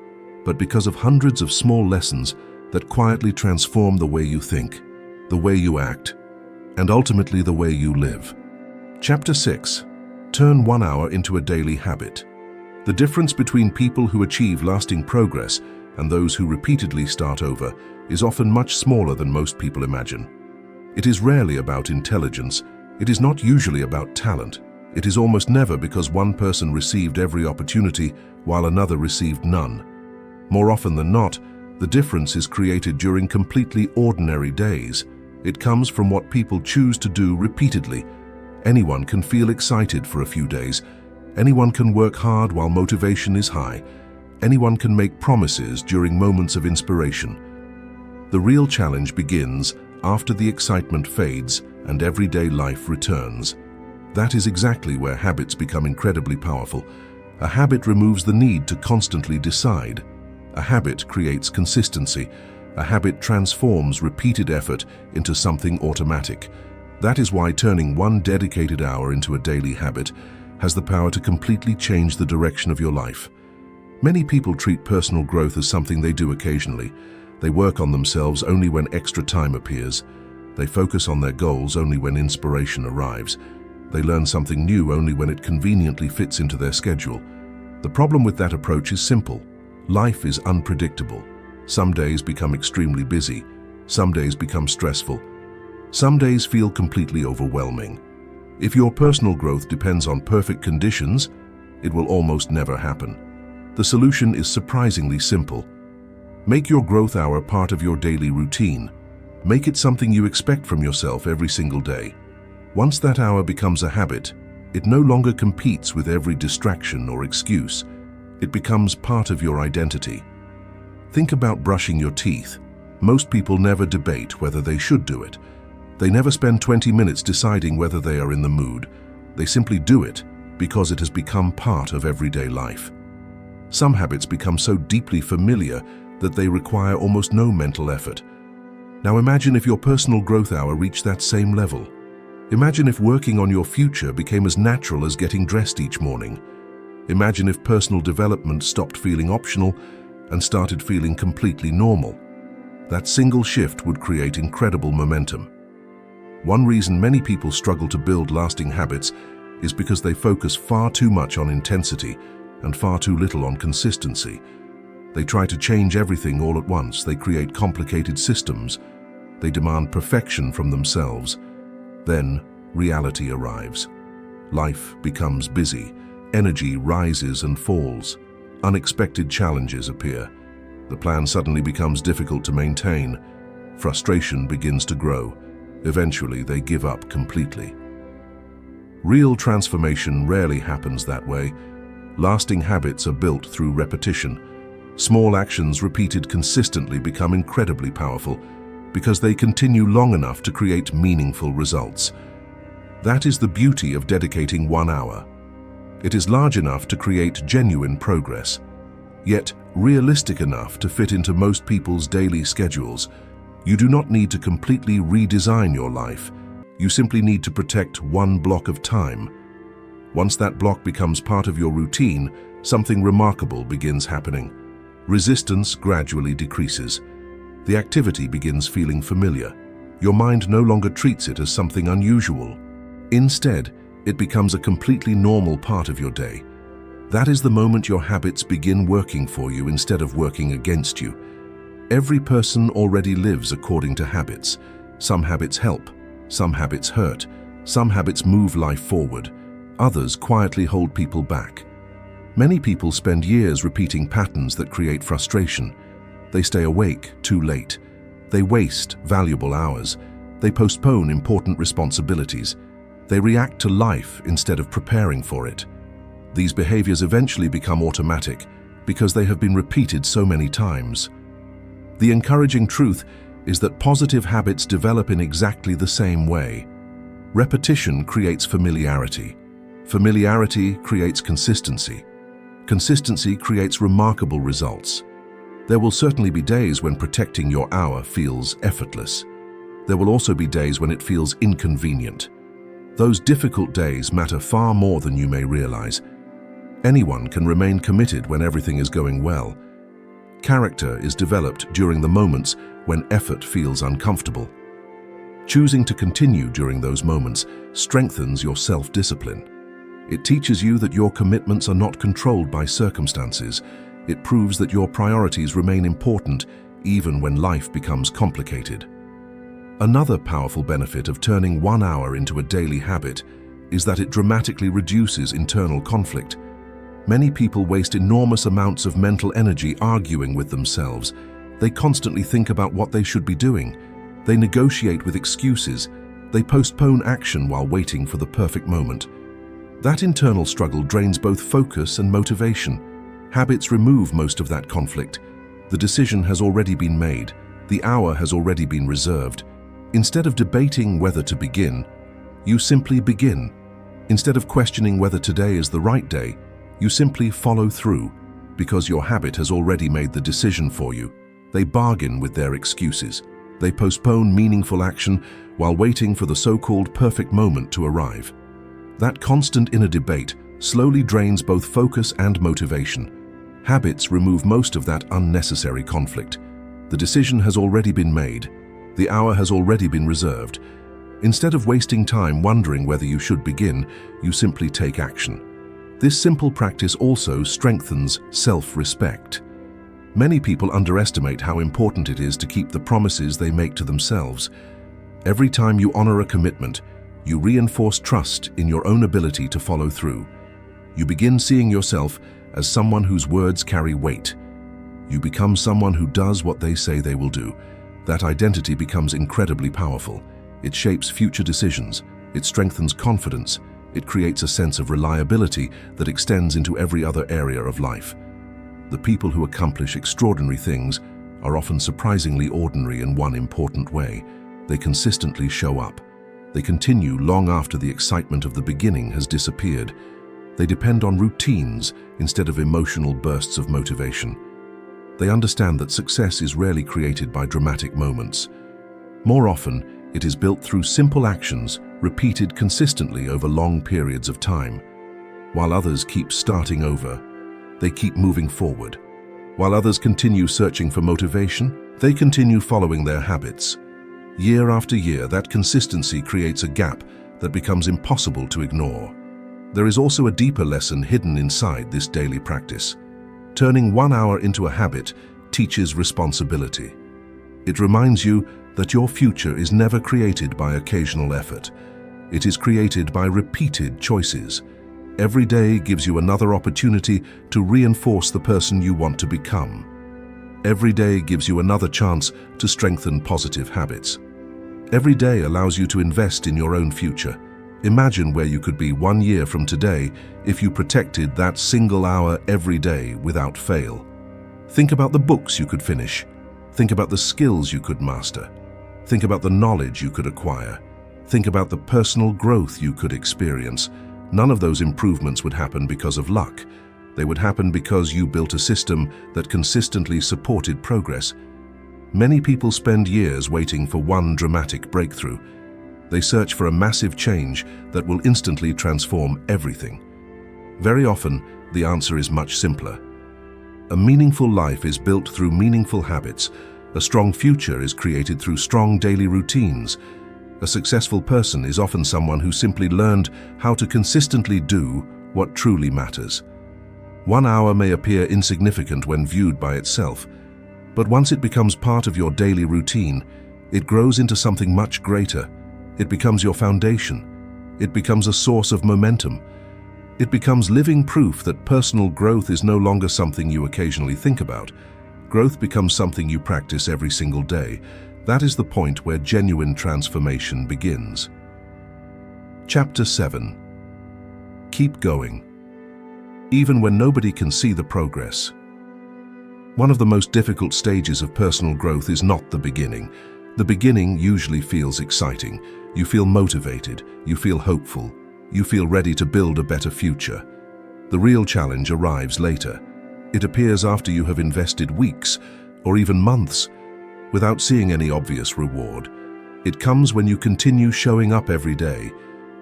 Speaker 1: but because of hundreds of small lessons that quietly transform the way you think, the way you act, and ultimately the way you live. Chapter 6. Turn 1 hour into a daily habit. The difference between people who achieve lasting progress and those who repeatedly start over is often much smaller than most people imagine. It is rarely about intelligence. It is not usually about talent. It is almost never because one person received every opportunity while another received none. More often than not, the difference is created during completely ordinary days. It comes from what people choose to do repeatedly. Anyone can feel excited for a few days. Anyone can work hard while motivation is high. Anyone can make promises during moments of inspiration. The real challenge begins after the excitement fades and everyday life returns. That is exactly where habits become incredibly powerful. A habit removes the need to constantly decide. A habit creates consistency. A habit transforms repeated effort into something automatic. That is why turning one dedicated hour into a daily habit has the power to completely change the direction of your life. Many people treat personal growth as something they do occasionally. They work on themselves only when extra time appears. They focus on their goals only when inspiration arrives. They learn something new only when it conveniently fits into their schedule. The problem with that approach is simple. Life is unpredictable. Some days become extremely busy. Some days become stressful. Some days feel completely overwhelming. If your personal growth depends on perfect conditions, it will almost never happen. The solution is surprisingly simple. Make your growth hour part of your daily routine. Make it something you expect from yourself every single day. Once that hour becomes a habit, it no longer competes with every distraction or excuse. It becomes part of your identity. Think about brushing your teeth. Most people never debate whether they should do it. They never spend 20 minutes deciding whether they are in the mood. They simply do it because it has become part of everyday life. Some habits become so deeply familiar that they require almost no mental effort. Now imagine if your personal growth hour reached that same level. Imagine if working on your future became as natural as getting dressed each morning. Imagine if personal development stopped feeling optional and started feeling completely normal. That single shift would create incredible momentum. One reason many people struggle to build lasting habits is because they focus far too much on intensity and far too little on consistency. They try to change everything all at once. They create complicated systems. They demand perfection from themselves. Then reality arrives. Life becomes busy. Energy rises and falls. Unexpected challenges appear. The plan suddenly becomes difficult to maintain. Frustration begins to grow. Eventually, they give up completely. Real transformation rarely happens that way. Lasting habits are built through repetition. Small actions repeated consistently become incredibly powerful because they continue long enough to create meaningful results. That is the beauty of dedicating 1 hour. It is large enough to create genuine progress, yet realistic enough to fit into most people's daily schedules. You do not need to completely redesign your life. You simply need to protect one block of time. Once that block becomes part of your routine, something remarkable begins happening. Resistance gradually decreases. The activity begins feeling familiar. Your mind no longer treats it as something unusual. Instead, it becomes a completely normal part of your day. That is the moment your habits begin working for you instead of working against you. Every person already lives according to habits. Some habits help, some habits hurt, some habits move life forward, others quietly hold people back. Many people spend years repeating patterns that create frustration. They stay awake too late. They waste valuable hours. They postpone important responsibilities. They react to life instead of preparing for it. These behaviors eventually become automatic because they have been repeated so many times. The encouraging truth is that positive habits develop in exactly the same way. Repetition creates familiarity. Familiarity creates consistency. Consistency creates remarkable results. There will certainly be days when protecting your hour feels effortless. There will also be days when it feels inconvenient. Those difficult days matter far more than you may realize. Anyone can remain committed when everything is going well. Character is developed during the moments when effort feels uncomfortable. Choosing to continue during those moments strengthens your self-discipline. It teaches you that your commitments are not controlled by circumstances. It proves that your priorities remain important even when life becomes complicated. Another powerful benefit of turning 1 hour into a daily habit is that it dramatically reduces internal conflict. Many people waste enormous amounts of mental energy arguing with themselves. They constantly think about what they should be doing. They negotiate with excuses. They postpone action while waiting for the perfect moment. That internal struggle drains both focus and motivation. Habits remove most of that conflict. The decision has already been made. The hour has already been reserved. Instead of debating whether to begin, you simply begin. Instead of questioning whether today is the right day, you simply follow through because your habit has already made the decision for you. They bargain with their excuses. They postpone meaningful action while waiting for the so-called perfect moment to arrive. That constant inner debate slowly drains both focus and motivation. Habits remove most of that unnecessary conflict. The decision has already been made. The hour has already been reserved. Instead of wasting time wondering whether you should begin, you simply take action. This simple practice also strengthens self-respect. Many people underestimate how important it is to keep the promises they make to themselves. Every time you honor a commitment, you reinforce trust in your own ability to follow through. You begin seeing yourself as someone whose words carry weight. You become someone who does what they say they will do. That identity becomes incredibly powerful. It shapes future decisions. It strengthens confidence. It creates a sense of reliability that extends into every other area of life. The people who accomplish extraordinary things are often surprisingly ordinary in one important way. They consistently show up. They continue long after the excitement of the beginning has disappeared. They depend on routines instead of emotional bursts of motivation. They understand that success is rarely created by dramatic moments. More often, it is built through simple actions repeated consistently over long periods of time. While others keep starting over, they keep moving forward. While others continue searching for motivation, they continue following their habits. Year after year, that consistency creates a gap that becomes impossible to ignore. There is also a deeper lesson hidden inside this daily practice. Turning 1 hour into a habit teaches responsibility. It reminds you that your future is never created by occasional effort. It is created by repeated choices. Every day gives you another opportunity to reinforce the person you want to become. Every day gives you another chance to strengthen positive habits. Every day allows you to invest in your own future. Imagine where you could be 1 year from today if you protected that single hour every day without fail. Think about the books you could finish. Think about the skills you could master. Think about the knowledge you could acquire. Think about the personal growth you could experience. None of those improvements would happen because of luck. They would happen because you built a system that consistently supported progress. Many people spend years waiting for one dramatic breakthrough. They search for a massive change that will instantly transform everything. Very often, the answer is much simpler. A meaningful life is built through meaningful habits. A strong future is created through strong daily routines. A successful person is often someone who simply learned how to consistently do what truly matters. 1 hour may appear insignificant when viewed by itself, but once it becomes part of your daily routine, it grows into something much greater. It becomes your foundation. It becomes a source of momentum. It becomes living proof that personal growth is no longer something you occasionally think about. Growth becomes something you practice every single day. That is the point where genuine transformation begins. Chapter 7. Keep going. Even when nobody can see the progress. One of the most difficult stages of personal growth is not the beginning. The beginning usually feels exciting. You feel motivated, you feel hopeful, you feel ready to build a better future. The real challenge arrives later. It appears after you have invested weeks, or even months, without seeing any obvious reward. It comes when you continue showing up every day.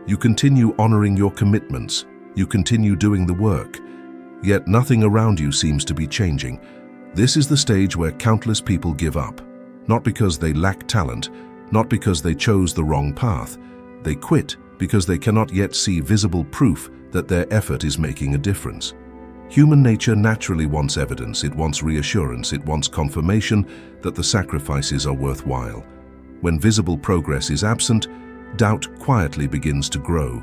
Speaker 1: You continue honoring your commitments. You continue doing the work. Yet nothing around you seems to be changing. This is the stage where countless people give up. Not because they lack talent, not because they chose the wrong path. They quit because they cannot yet see visible proof that their effort is making a difference. Human nature naturally wants evidence, it wants reassurance, it wants confirmation that the sacrifices are worthwhile. When visible progress is absent, doubt quietly begins to grow.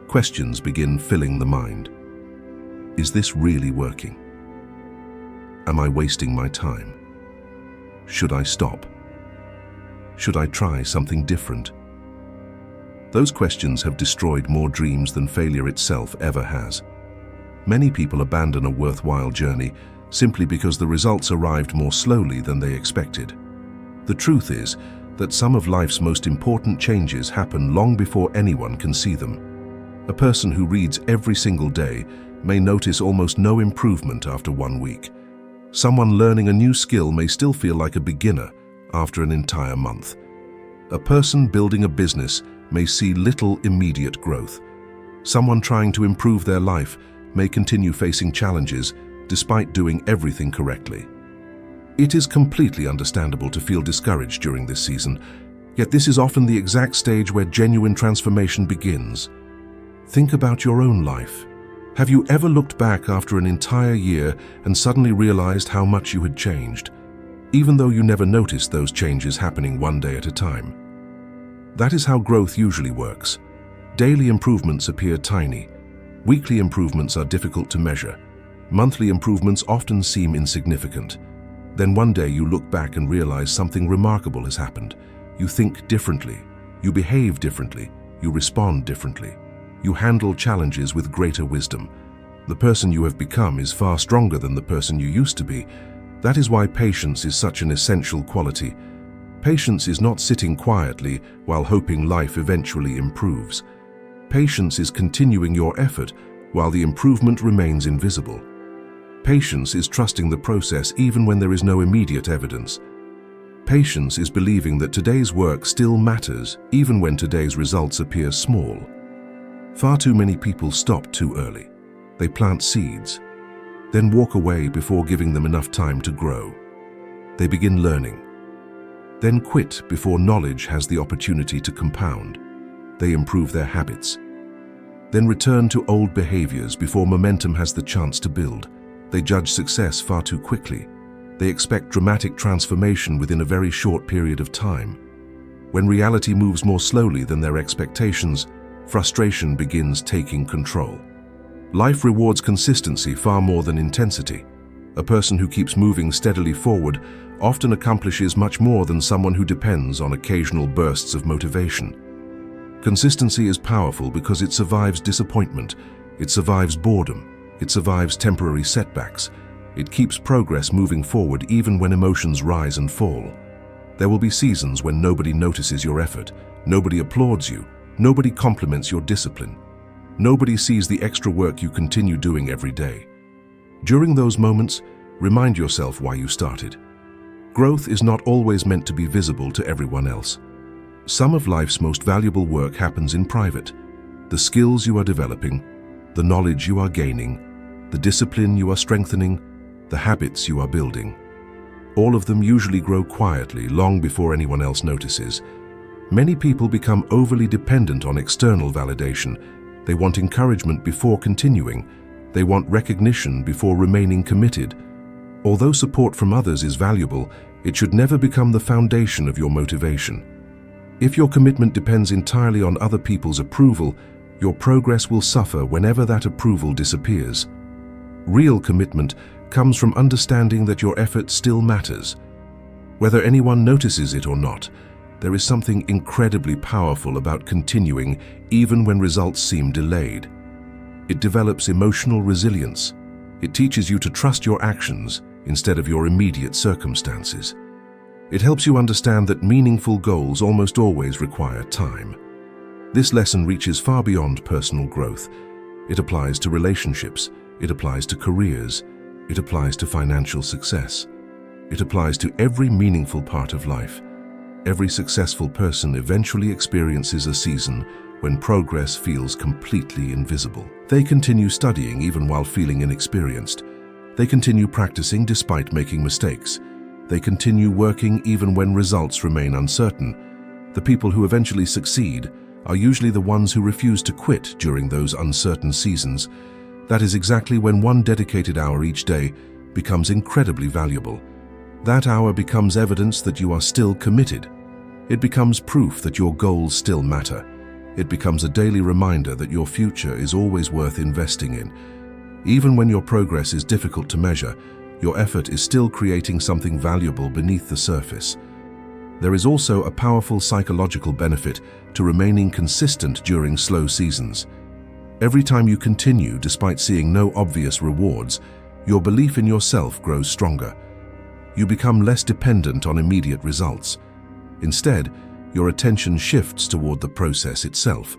Speaker 1: Questions begin filling the mind. Is this really working? Am I wasting my time? Should I stop? Should I try something different? Those questions have destroyed more dreams than failure itself ever has. Many people abandon a worthwhile journey simply because the results arrived more slowly than they expected. The truth is that some of life's most important changes happen long before anyone can see them. A person who reads every single day may notice almost no improvement after 1 week. Someone learning a new skill may still feel like a beginner after an entire month. A person building a business may see little immediate growth. Someone trying to improve their life may continue facing challenges despite doing everything correctly. It is completely understandable to feel discouraged during this season, yet this is often the exact stage where genuine transformation begins. Think about your own life. Have you ever looked back after an entire year and suddenly realized how much you had changed, even though you never noticed those changes happening one day at a time? That is how growth usually works. Daily improvements appear tiny. Weekly improvements are difficult to measure. Monthly improvements often seem insignificant. Then one day you look back and realize something remarkable has happened. You think differently. You behave differently. You respond differently. You handle challenges with greater wisdom. The person you have become is far stronger than the person you used to be. That is why patience is such an essential quality. Patience is not sitting quietly while hoping life eventually improves. Patience is continuing your effort while the improvement remains invisible. Patience is trusting the process even when there is no immediate evidence. Patience is believing that today's work still matters even when today's results appear small. Far too many people stop too early. They plant seeds, then walk away before giving them enough time to grow. They begin learning, then quit before knowledge has the opportunity to compound. They improve their habits, then return to old behaviors before momentum has the chance to build. They judge success far too quickly. They expect dramatic transformation within a very short period of time. When reality moves more slowly than their expectations, frustration begins taking control. Life rewards consistency far more than intensity. A person who keeps moving steadily forward often accomplishes much more than someone who depends on occasional bursts of motivation. Consistency is powerful because it survives disappointment, it survives boredom, it survives temporary setbacks. It keeps progress moving forward even when emotions rise and fall. There will be seasons when nobody notices your effort, nobody applauds you, nobody compliments your discipline. Nobody sees the extra work you continue doing every day. During those moments, remind yourself why you started. Growth is not always meant to be visible to everyone else. Some of life's most valuable work happens in private. The skills you are developing, the knowledge you are gaining, the discipline you are strengthening, the habits you are building. All of them usually grow quietly long before anyone else notices. Many people become overly dependent on external validation. They want encouragement before continuing. They want recognition before remaining committed. Although support from others is valuable, it should never become the foundation of your motivation. If your commitment depends entirely on other people's approval, your progress will suffer whenever that approval disappears. Real commitment comes from understanding that your effort still matters. Whether anyone notices it or not, there is something incredibly powerful about continuing even when results seem delayed. It develops emotional resilience. It teaches you to trust your actions instead of your immediate circumstances. It helps you understand that meaningful goals almost always require time. This lesson reaches far beyond personal growth. It applies to relationships. It applies to careers. It applies to financial success. It applies to every meaningful part of life. Every successful person eventually experiences a season when progress feels completely invisible. They continue studying even while feeling inexperienced. They continue practicing despite making mistakes. They continue working even when results remain uncertain. The people who eventually succeed are usually the ones who refuse to quit during those uncertain seasons. That is exactly when one dedicated hour each day becomes incredibly valuable. That hour becomes evidence that you are still committed. It becomes proof that your goals still matter. It becomes a daily reminder that your future is always worth investing in. Even when your progress is difficult to measure, your effort is still creating something valuable beneath the surface. There is also a powerful psychological benefit to remaining consistent during slow seasons. Every time you continue despite seeing no obvious rewards, your belief in yourself grows stronger. You become less dependent on immediate results. Instead, your attention shifts toward the process itself.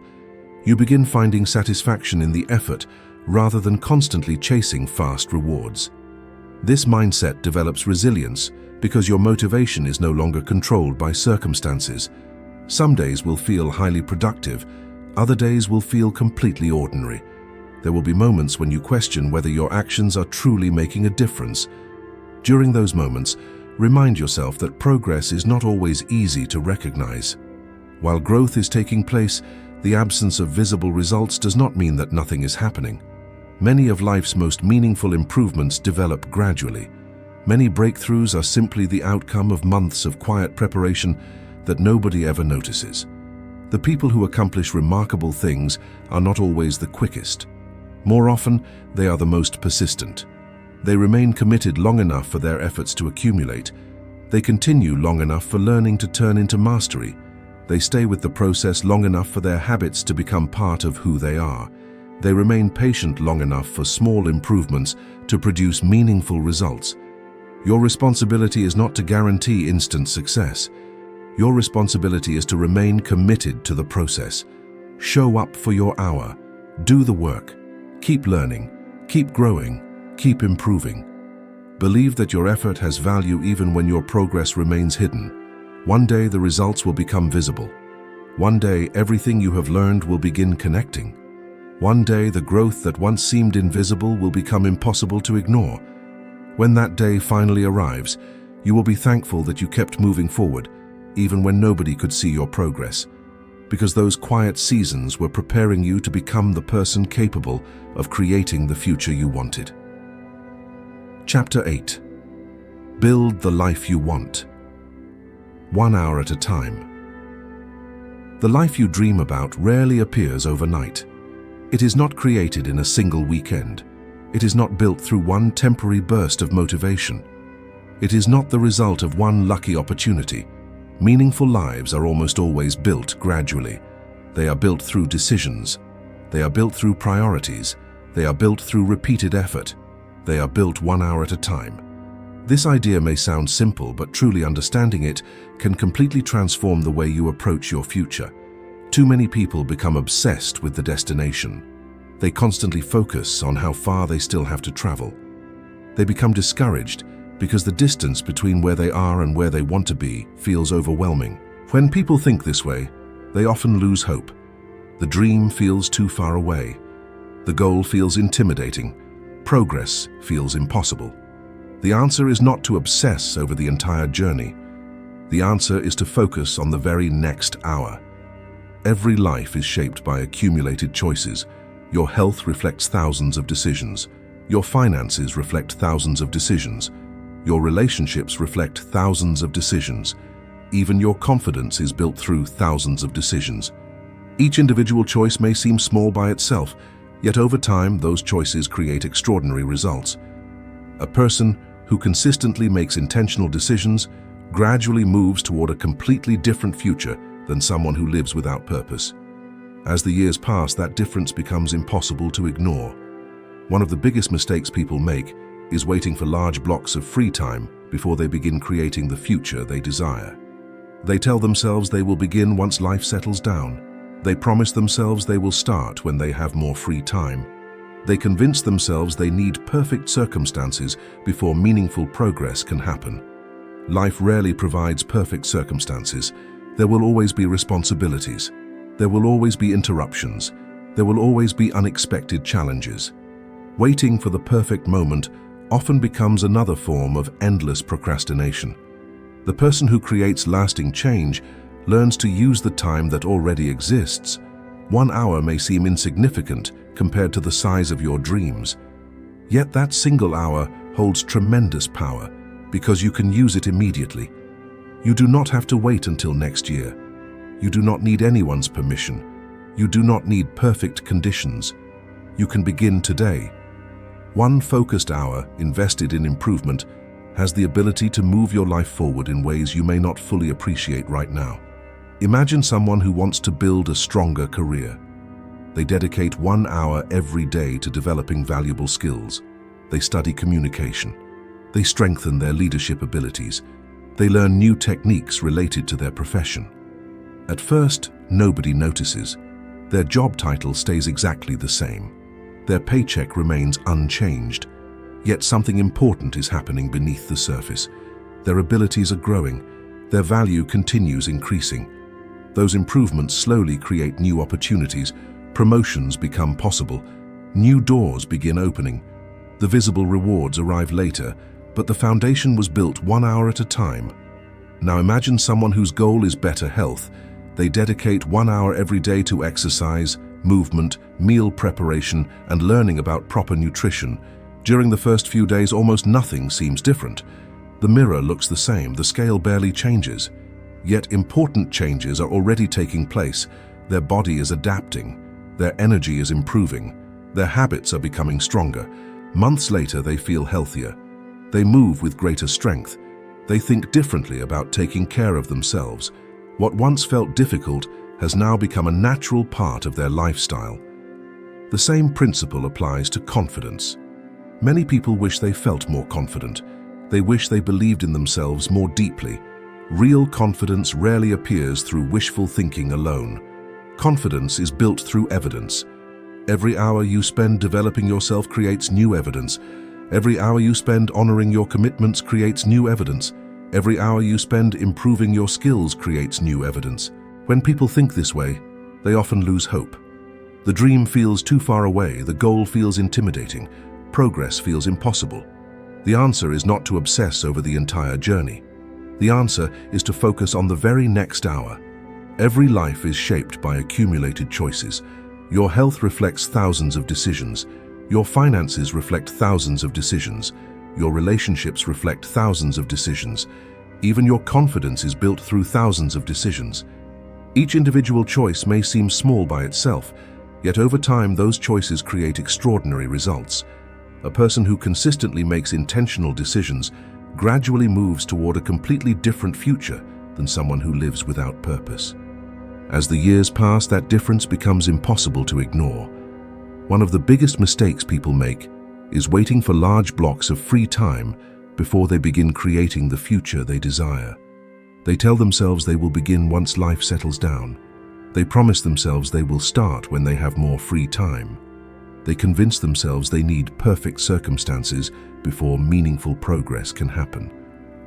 Speaker 1: You begin finding satisfaction in the effort rather than constantly chasing fast rewards. This mindset develops resilience because your motivation is no longer controlled by circumstances. Some days will feel highly productive. Other days will feel completely ordinary. There will be moments when you question whether your actions are truly making a difference. During those moments, remind yourself that progress is not always easy to recognize. While growth is taking place, the absence of visible results does not mean that nothing is happening. Many of life's most meaningful improvements develop gradually. Many breakthroughs are simply the outcome of months of quiet preparation that nobody ever notices. The people who accomplish remarkable things are not always the quickest. More often, they are the most persistent. They remain committed long enough for their efforts to accumulate. They continue long enough for learning to turn into mastery. They stay with the process long enough for their habits to become part of who they are. They remain patient long enough for small improvements to produce meaningful results. Your responsibility is not to guarantee instant success. Your responsibility is to remain committed to the process. Show up for your hour. Do the work. Keep learning. Keep growing. Keep improving. Believe that your effort has value even when your progress remains hidden. One day the results will become visible. One day everything you have learned will begin connecting. One day the growth that once seemed invisible will become impossible to ignore. When that day finally arrives, you will be thankful that you kept moving forward, even when nobody could see your progress, because those quiet seasons were preparing you to become the person capable of creating the future you wanted. Chapter 8. Build the life you want. 1 hour at a time. The life you dream about rarely appears overnight. It is not created in a single weekend. It is not built through one temporary burst of motivation. It is not the result of one lucky opportunity. Meaningful lives are almost always built gradually. They are built through decisions. They are built through priorities. They are built through repeated effort. They are built 1 hour at a time. This idea may sound simple, but truly understanding it can completely transform the way you approach your future. Too many people become obsessed with the destination. They constantly focus on how far they still have to travel. They become discouraged because the distance between where they are and where they want to be feels overwhelming. When people think this way, they often lose hope. The dream feels too far away. The goal feels intimidating. Progress feels impossible. The answer is not to obsess over the entire journey. The answer is to focus on the very next hour. Every life is shaped by accumulated choices. Your health reflects thousands of decisions. Your finances reflect thousands of decisions. Your relationships reflect thousands of decisions. Even your confidence is built through thousands of decisions. Each individual choice may seem small by itself, yet over time those choices create extraordinary results. A person who consistently makes intentional decisions gradually moves toward a completely different future than someone who lives without purpose. As the years pass, that difference becomes impossible to ignore. One of the biggest mistakes people make is waiting for large blocks of free time before they begin creating the future they desire. They tell themselves they will begin once life settles down. They promise themselves they will start when they have more free time. They convince themselves they need perfect circumstances before meaningful progress can happen. Life rarely provides perfect circumstances. There will always be responsibilities. There will always be interruptions. There will always be unexpected challenges. Waiting for the perfect moment often becomes another form of endless procrastination. The person who creates lasting change learns to use the time that already exists. 1 hour may seem insignificant compared to the size of your dreams. Yet that single hour holds tremendous power because you can use it immediately. You do not have to wait until next year. You do not need anyone's permission. You do not need perfect conditions. You can begin today. 1 focused hour invested in improvement has the ability to move your life forward in ways you may not fully appreciate right now. Imagine someone who wants to build a stronger career. They dedicate 1 hour every day to developing valuable skills. They study communication. They strengthen their leadership abilities. They learn new techniques related to their profession. At first, nobody notices. Their job title stays exactly the same. Their paycheck remains unchanged. Yet something important is happening beneath the surface. Their abilities are growing. Their value continues increasing. Those improvements slowly create new opportunities. Promotions become possible. New doors begin opening. The visible rewards arrive later, but the foundation was built 1 hour at a time. Now imagine someone whose goal is better health. They dedicate 1 hour every day to exercise, movement, meal preparation, and learning about proper nutrition. During the first few days, almost nothing seems different. The mirror looks the same, the scale barely changes. Yet important changes are already taking place. Their body is adapting. Their energy is improving. Their habits are becoming stronger. Months later, they feel healthier. They move with greater strength. They think differently about taking care of themselves. What once felt difficult has now become a natural part of their lifestyle. The same principle applies to confidence. Many people wish they felt more confident. They wish they believed in themselves more deeply. Real confidence rarely appears through wishful thinking alone. Confidence is built through evidence. Every hour you spend developing yourself creates new evidence. Every hour you spend honoring your commitments creates new evidence. Every hour you spend improving your skills creates new evidence. When people think this way, they often lose hope. The dream feels too far away, the goal feels intimidating, progress feels impossible. The answer is not to obsess over the entire journey. The answer is to focus on the very next hour. Every life is shaped by accumulated choices. Your health reflects thousands of decisions. Your finances reflect thousands of decisions. Your relationships reflect thousands of decisions. Even your confidence is built through thousands of decisions. Each individual choice may seem small by itself, yet over time those choices create extraordinary results. A person who consistently makes intentional decisions gradually moves toward a completely different future than someone who lives without purpose. As the years pass, that difference becomes impossible to ignore. One of the biggest mistakes people make is waiting for large blocks of free time before they begin creating the future they desire. They tell themselves they will begin once life settles down. They promise themselves they will start when they have more free time. They convince themselves they need perfect circumstances before meaningful progress can happen.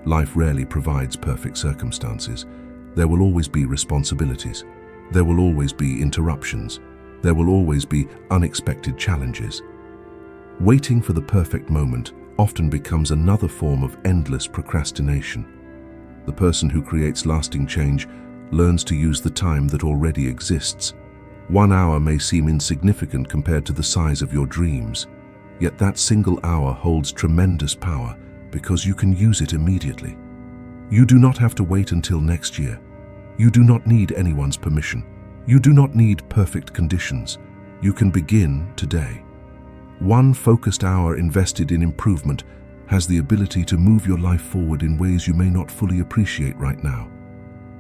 Speaker 1: Life rarely provides perfect circumstances. There will always be responsibilities. There will always be interruptions. There will always be unexpected challenges. Waiting for the perfect moment often becomes another form of endless procrastination. The person who creates lasting change learns to use the time that already exists. 1 hour may seem insignificant compared to the size of your dreams, yet that single hour holds tremendous power because you can use it immediately. You do not have to wait until next year. You do not need anyone's permission. You do not need perfect conditions. You can begin today. 1 focused hour invested in improvement has the ability to move your life forward in ways you may not fully appreciate right now.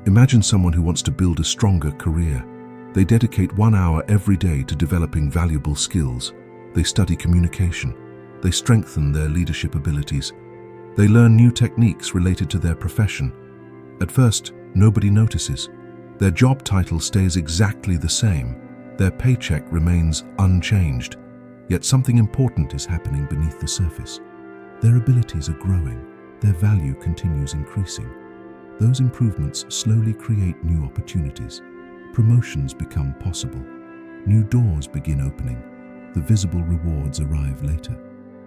Speaker 1: Imagine someone who wants to build a stronger career. They dedicate 1 hour every day to developing valuable skills. They study communication. They strengthen their leadership abilities. They learn new techniques related to their profession. At first, nobody notices. Their job title stays exactly the same. Their paycheck remains unchanged. Yet something important is happening beneath the surface. Their abilities are growing. Their value continues increasing. Those improvements slowly create new opportunities. Promotions become possible. New doors begin opening. The visible rewards arrive later,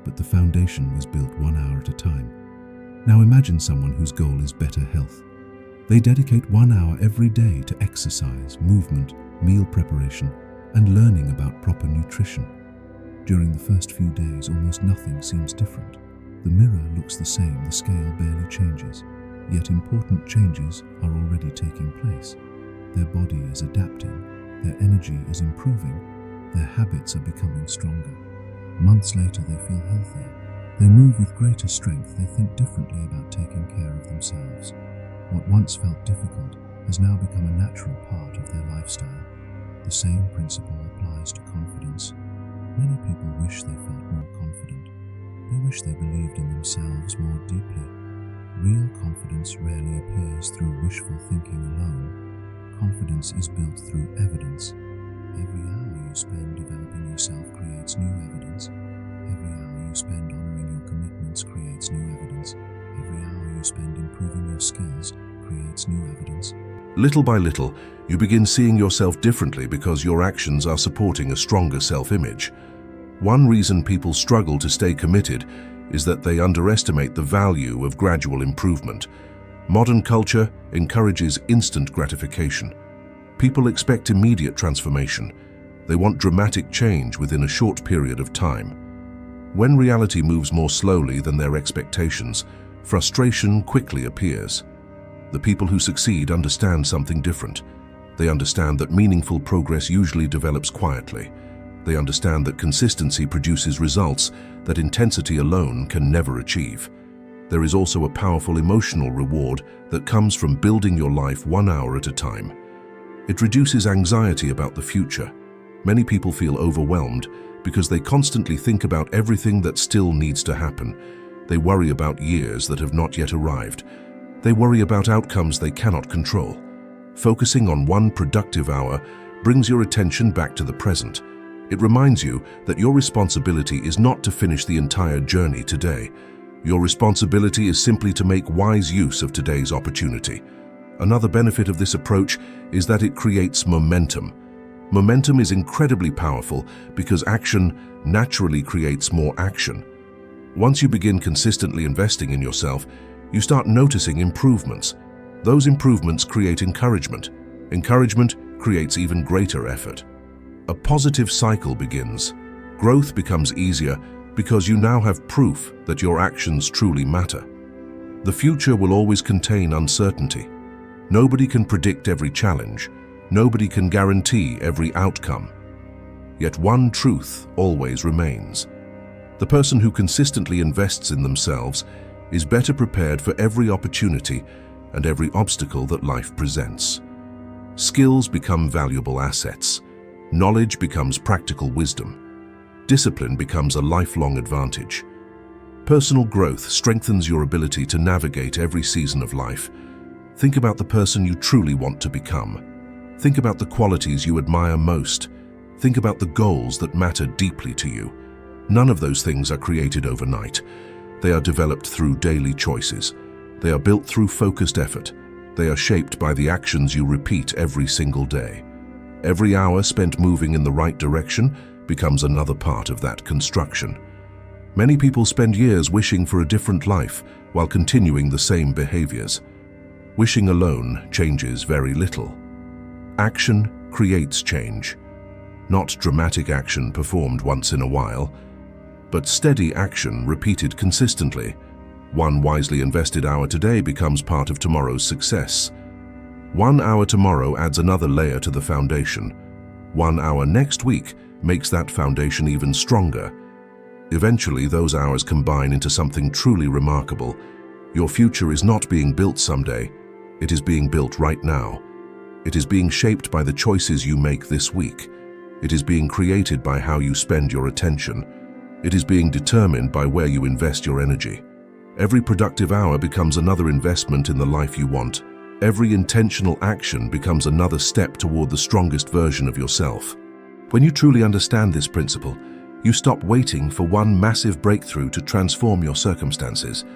Speaker 1: but the foundation was built 1 hour at a time. Now imagine someone whose goal is better health. They dedicate 1 hour every day to exercise, movement, meal preparation, and learning about proper nutrition. During the first few days, almost nothing seems different. The mirror looks the same, the scale barely changes, yet important changes are already taking place. Their body is adapting, their energy is improving, their habits are becoming stronger. Months later, they feel healthier. They move with greater strength, they think differently about taking care of themselves. What once felt difficult has now become a natural part of their lifestyle. The same principle applies to confidence. Many people wish they felt more confident. They wish they believed in themselves more deeply. Real confidence rarely appears through wishful thinking alone. Confidence is built through evidence. Every hour you spend developing yourself creates new evidence. Every hour you spend honoring your commitments creates new evidence. Every hour you spend improving your skills creates new evidence. Little by little, you begin seeing yourself differently because your actions are supporting a stronger self-image. One reason people struggle to stay committed is that they underestimate the value of gradual improvement. Modern culture encourages instant gratification. People expect immediate transformation. They want dramatic change within a short period of time. When reality moves more slowly than their expectations, frustration quickly appears. The people who succeed understand something different. They understand that meaningful progress usually develops quietly. They understand that consistency produces results that intensity alone can never achieve. There is also a powerful emotional reward that comes from building your life 1 hour at a time. It reduces anxiety about the future. Many people feel overwhelmed because they constantly think about everything that still needs to happen. They worry about years that have not yet arrived. They worry about outcomes they cannot control. Focusing on 1 productive hour brings your attention back to the present. It reminds you that your responsibility is not to finish the entire journey today. Your responsibility is simply to make wise use of today's opportunity. Another benefit of this approach is that it creates momentum. Momentum is incredibly powerful because action naturally creates more action. Once you begin consistently investing in yourself, you start noticing improvements. Those improvements create encouragement. Encouragement creates even greater effort. A positive cycle begins. Growth becomes easier because you now have proof that your actions truly matter. The future will always contain uncertainty. Nobody can predict every challenge. Nobody can guarantee every outcome. Yet one truth always remains. The person who consistently invests in themselves is better prepared for every opportunity and every obstacle that life presents. Skills become valuable assets. Knowledge becomes practical wisdom. Discipline becomes a lifelong advantage. Personal growth strengthens your ability to navigate every season of life. Think about the person you truly want to become. Think about the qualities you admire most. Think about the goals that matter deeply to you. None of those things are created overnight. They are developed through daily choices. They are built through focused effort. They are shaped by the actions you repeat every single day. Every hour spent moving in the right direction becomes another part of that construction. Many people spend years wishing for a different life while continuing the same behaviors. Wishing alone changes very little. Action creates change. Not dramatic action performed once in a while, but steady action repeated consistently. One wisely invested hour today becomes part of tomorrow's success. 1 hour tomorrow adds another layer to the foundation. 1 hour next week makes that foundation even stronger. Eventually, those hours combine into something truly remarkable. Your future is not being built someday. It is being built right now. It is being shaped by the choices you make this week. It is being created by how you spend your attention. It is being determined by where you invest your energy. Every productive hour becomes another investment in the life you want. Every intentional action becomes another step toward the strongest version of yourself. When you truly understand this principle, you stop waiting for one massive breakthrough to transform your circumstances.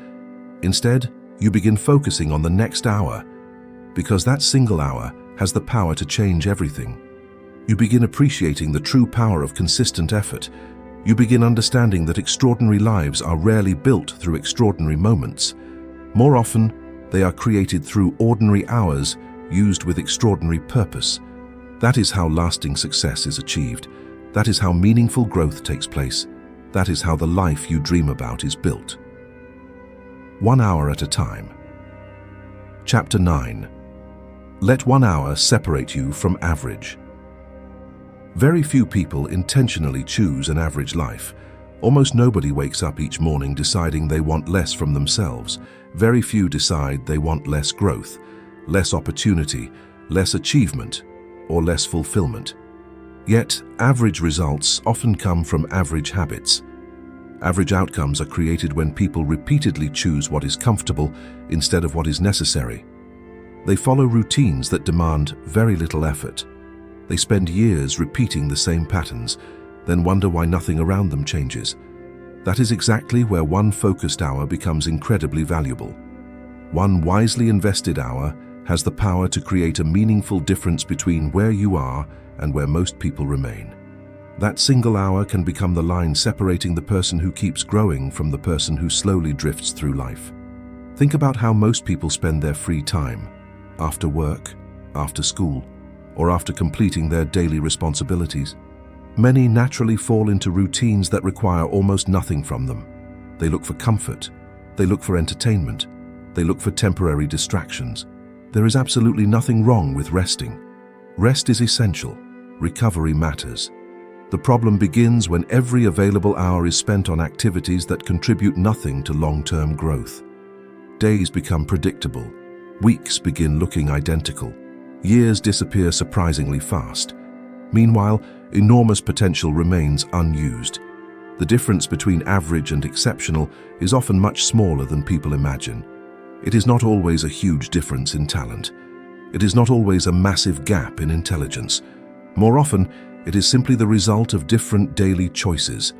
Speaker 1: Instead, you begin focusing on the next hour, because that single hour has the power to change everything. You begin appreciating the true power of consistent effort. You begin understanding that extraordinary lives are rarely built through extraordinary moments. More often, they are created through ordinary hours used with extraordinary purpose. That is how lasting success is achieved. That is how meaningful growth takes place. That is how the life you dream about is built. 1 hour at a time. Chapter 9. Let 1 hour separate you from average. Very few people intentionally choose an average life. Almost nobody wakes up each morning deciding they want less from themselves. Very few decide they want less growth, less opportunity, less achievement, or less fulfillment. Yet, average results often come from average habits. Average outcomes are created when people repeatedly choose what is comfortable instead of what is necessary. They follow routines that demand very little effort. They spend years repeating the same patterns, then wonder why nothing around them changes. That is exactly where one focused hour becomes incredibly valuable. One wisely invested hour has the power to create a meaningful difference between where you are and where most people remain. That single hour can become the line separating the person who keeps growing from the person who slowly drifts through life. Think about how most people spend their free time, after work, after school, or after completing their daily responsibilities. Many naturally fall into routines that require almost nothing from them. They look for comfort. They look for entertainment. They look for temporary distractions. There is absolutely nothing wrong with resting. Rest is essential. Recovery matters. The problem begins when every available hour is spent on activities that contribute nothing to long-term growth. Days become predictable. Weeks begin looking identical. Years disappear surprisingly fast. Meanwhile, enormous potential remains unused. The difference between average and exceptional is often much smaller than people imagine. It is not always a huge difference in talent. It is not always a massive gap in intelligence. More often, it is simply the result of different daily choices.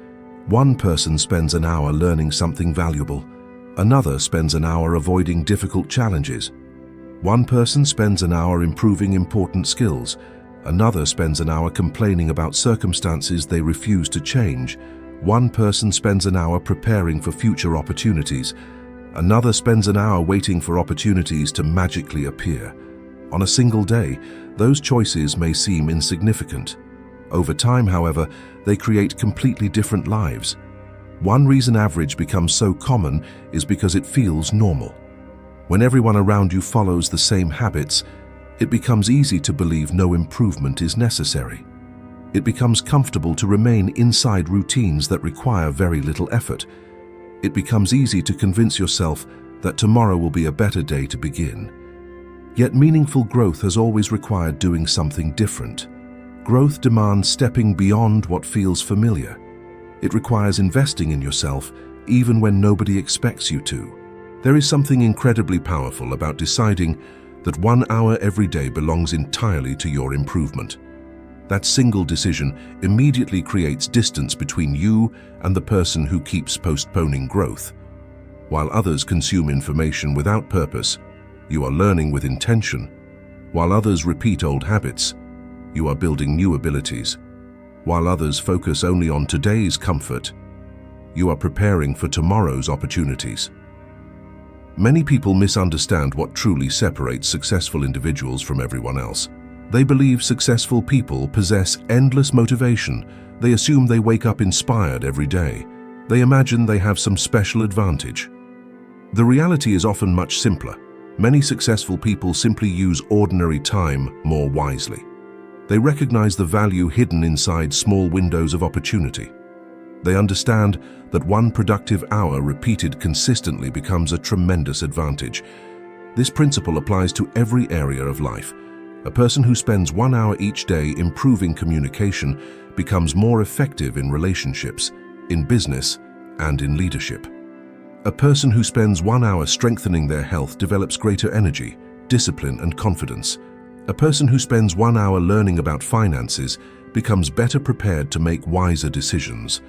Speaker 1: One person spends an hour learning something valuable. Another spends an hour avoiding difficult challenges. One person spends an hour improving important skills. Another spends an hour complaining about circumstances they refuse to change. One person spends an hour preparing for future opportunities. Another spends an hour waiting for opportunities to magically appear. On a single day, those choices may seem insignificant. Over time, however, they create completely different lives. One reason average becomes so common is because it feels normal. When everyone around you follows the same habits, it becomes easy to believe no improvement is necessary. It becomes comfortable to remain inside routines that require very little effort. It becomes easy to convince yourself that tomorrow will be a better day to begin. Yet meaningful growth has always required doing something different. Growth demands stepping beyond what feels familiar. It requires investing in yourself even when nobody expects you to. There is something incredibly powerful about deciding that 1 hour every day belongs entirely to your improvement. That single decision immediately creates distance between you and the person who keeps postponing growth. While others consume information without purpose, you are learning with intention. While others repeat old habits, you are building new abilities. While others focus only on today's comfort, you are preparing for tomorrow's opportunities. Many people misunderstand what truly separates successful individuals from everyone else. They believe successful people possess endless motivation. They assume they wake up inspired every day. They imagine they have some special advantage. The reality is often much simpler. Many successful people simply use ordinary time more wisely. They recognize the value hidden inside small windows of opportunity. They understand that one productive hour repeated consistently becomes a tremendous advantage. This principle applies to every area of life. A person who spends 1 hour each day improving communication becomes more effective in relationships, in business, and in leadership. A person who spends 1 hour strengthening their health develops greater energy, discipline, and confidence. A person who spends 1 hour learning about finances becomes better prepared to make wiser decisions.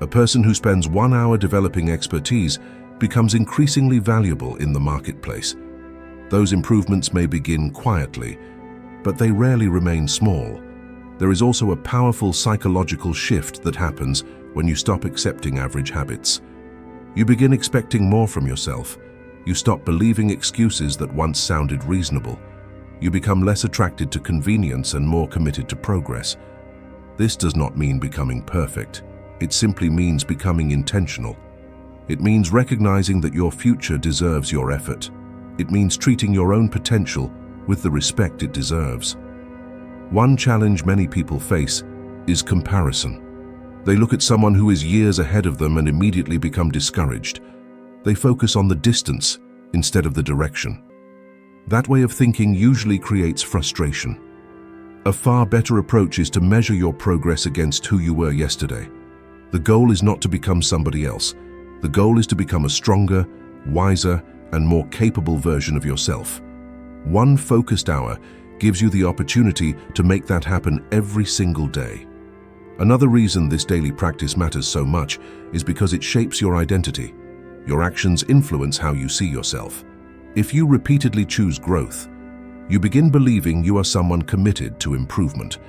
Speaker 1: A person who spends 1 hour developing expertise becomes increasingly valuable in the marketplace. Those improvements may begin quietly, but they rarely remain small. There is also a powerful psychological shift that happens when you stop accepting average habits. You begin expecting more from yourself. You stop believing excuses that once sounded reasonable. You become less attracted to convenience and more committed to progress. This does not mean becoming perfect. It simply means becoming intentional. It means recognizing that your future deserves your effort. It means treating your own potential with the respect it deserves. One challenge many people face is comparison. They look at someone who is years ahead of them and immediately become discouraged. They focus on the distance instead of the direction. That way of thinking usually creates frustration. A far better approach is to measure your progress against who you were yesterday. The goal is not to become somebody else. The goal is to become a stronger, wiser, and more capable version of yourself. One focused hour gives you the opportunity to make that happen every single day. Another reason this daily practice matters so much is because it shapes your identity. Your actions influence how you see yourself. If you repeatedly choose growth, you begin believing you are someone committed to improvement.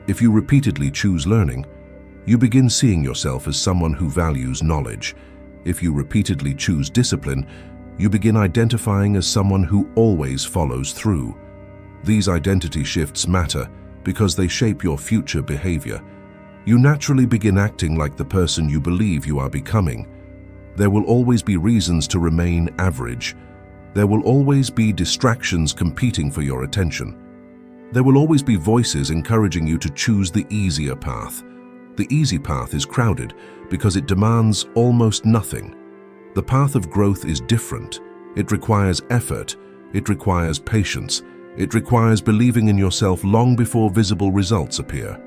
Speaker 1: If you repeatedly choose learning, you begin seeing yourself as someone who values knowledge. If you repeatedly choose discipline, you begin identifying as someone who always follows through. These identity shifts matter because they shape your future behavior. You naturally begin acting like the person you believe you are becoming. There will always be reasons to remain average. There will always be distractions competing for your attention. There will always be voices encouraging you to choose the easier path. The easy path is crowded because it demands almost nothing. The path of growth is different. It requires effort. It requires patience. It requires believing in yourself long before visible results appear.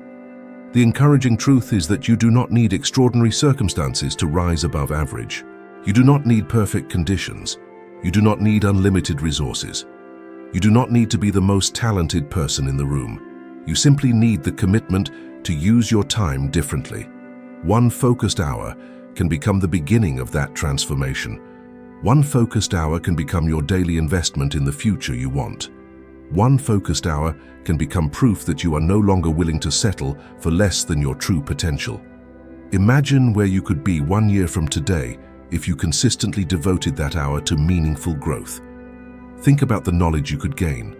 Speaker 1: The encouraging truth is that you do not need extraordinary circumstances to rise above average. You do not need perfect conditions. You do not need unlimited resources. You do not need to be the most talented person in the room. You simply need the commitment to use your time differently. One focused hour can become the beginning of that transformation. One focused hour can become your daily investment in the future you want. One focused hour can become proof that you are no longer willing to settle for less than your true potential. Imagine where you could be 1 year from today if you consistently devoted that hour to meaningful growth. Think about the knowledge you could gain.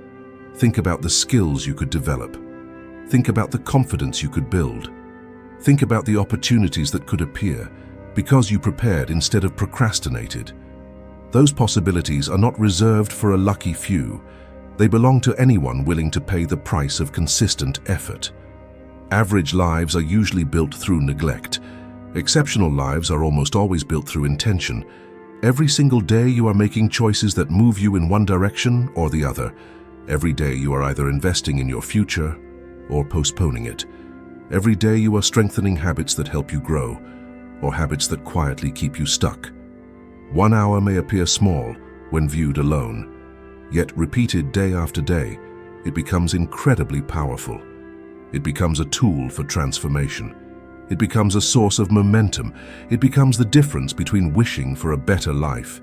Speaker 1: Think about the skills you could develop. Think about the confidence you could build. Think about the opportunities that could appear because you prepared instead of procrastinated. Those possibilities are not reserved for a lucky few. They belong to anyone willing to pay the price of consistent effort. Average lives are usually built through neglect. Exceptional lives are almost always built through intention. Every single day you are making choices that move you in one direction or the other. Every day you are either investing in your future or postponing it. Every day you are strengthening habits that help you grow, or habits that quietly keep you stuck. 1 hour may appear small when viewed alone, yet repeated day after day, it becomes incredibly powerful. It becomes a tool for transformation. It becomes a source of momentum. It becomes the difference between wishing for a better life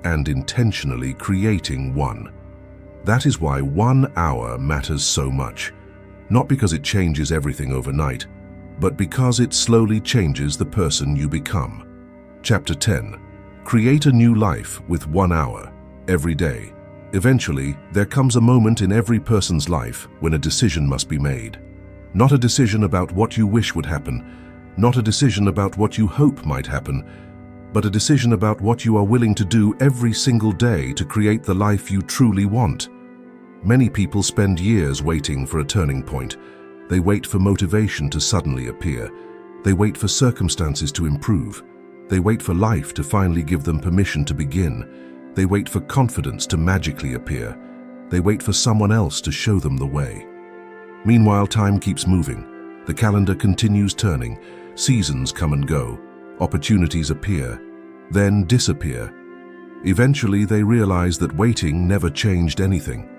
Speaker 1: and intentionally creating one. That is why 1 hour matters so much. Not because it changes everything overnight, but because it slowly changes the person you become. Chapter 10. Create a new life with 1 hour, every day. Eventually, there comes a moment in every person's life when a decision must be made. Not a decision about what you wish would happen, not a decision about what you hope might happen, but a decision about what you are willing to do every single day to create the life you truly want. Many people spend years waiting for a turning point. They wait for motivation to suddenly appear. They wait for circumstances to improve. They wait for life to finally give them permission to begin. They wait for confidence to magically appear. They wait for someone else to show them the way. Meanwhile, time keeps moving. The calendar continues turning. Seasons come and go. Opportunities appear, then disappear. Eventually, they realize that waiting never changed anything.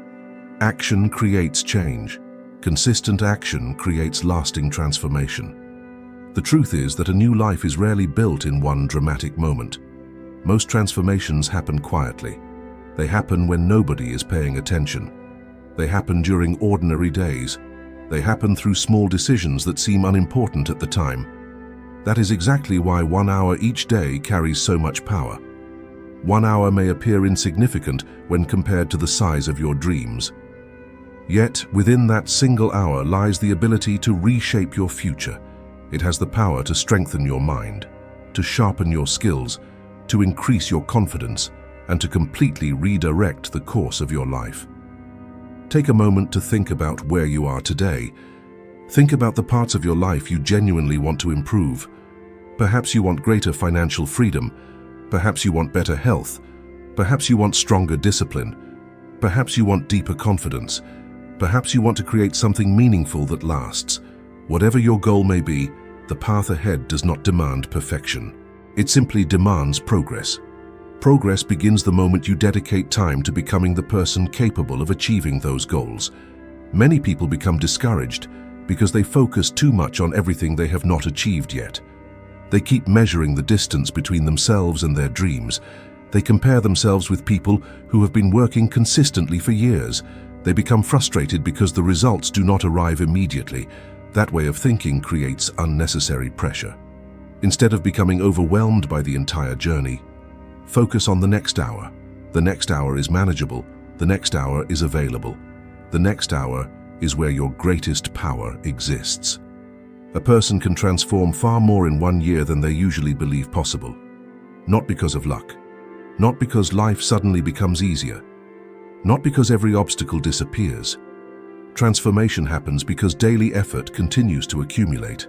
Speaker 1: Action creates change. Consistent action creates lasting transformation. The truth is that a new life is rarely built in one dramatic moment. Most transformations happen quietly. They happen when nobody is paying attention. They happen during ordinary days. They happen through small decisions that seem unimportant at the time. That is exactly why 1 hour each day carries so much power. 1 hour may appear insignificant when compared to the size of your dreams. Yet, within that single hour lies the ability to reshape your future. It has the power to strengthen your mind, to sharpen your skills, to increase your confidence, and to completely redirect the course of your life. Take a moment to think about where you are today. Think about the parts of your life you genuinely want to improve. Perhaps you want greater financial freedom. Perhaps you want better health. Perhaps you want stronger discipline. Perhaps you want deeper confidence. Perhaps you want to create something meaningful that lasts. Whatever your goal may be, the path ahead does not demand perfection. It simply demands progress. Progress begins the moment you dedicate time to becoming the person capable of achieving those goals. Many people become discouraged because they focus too much on everything they have not achieved yet. They keep measuring the distance between themselves and their dreams. They compare themselves with people who have been working consistently for years. They become frustrated because the results do not arrive immediately. That way of thinking creates unnecessary pressure. Instead of becoming overwhelmed by the entire journey, focus on the next hour. The next hour is manageable. The next hour is available. The next hour is where your greatest power exists. A person can transform far more in 1 year than they usually believe possible. Not because of luck. Not because life suddenly becomes easier. Not because every obstacle disappears. Transformation happens because daily effort continues to accumulate.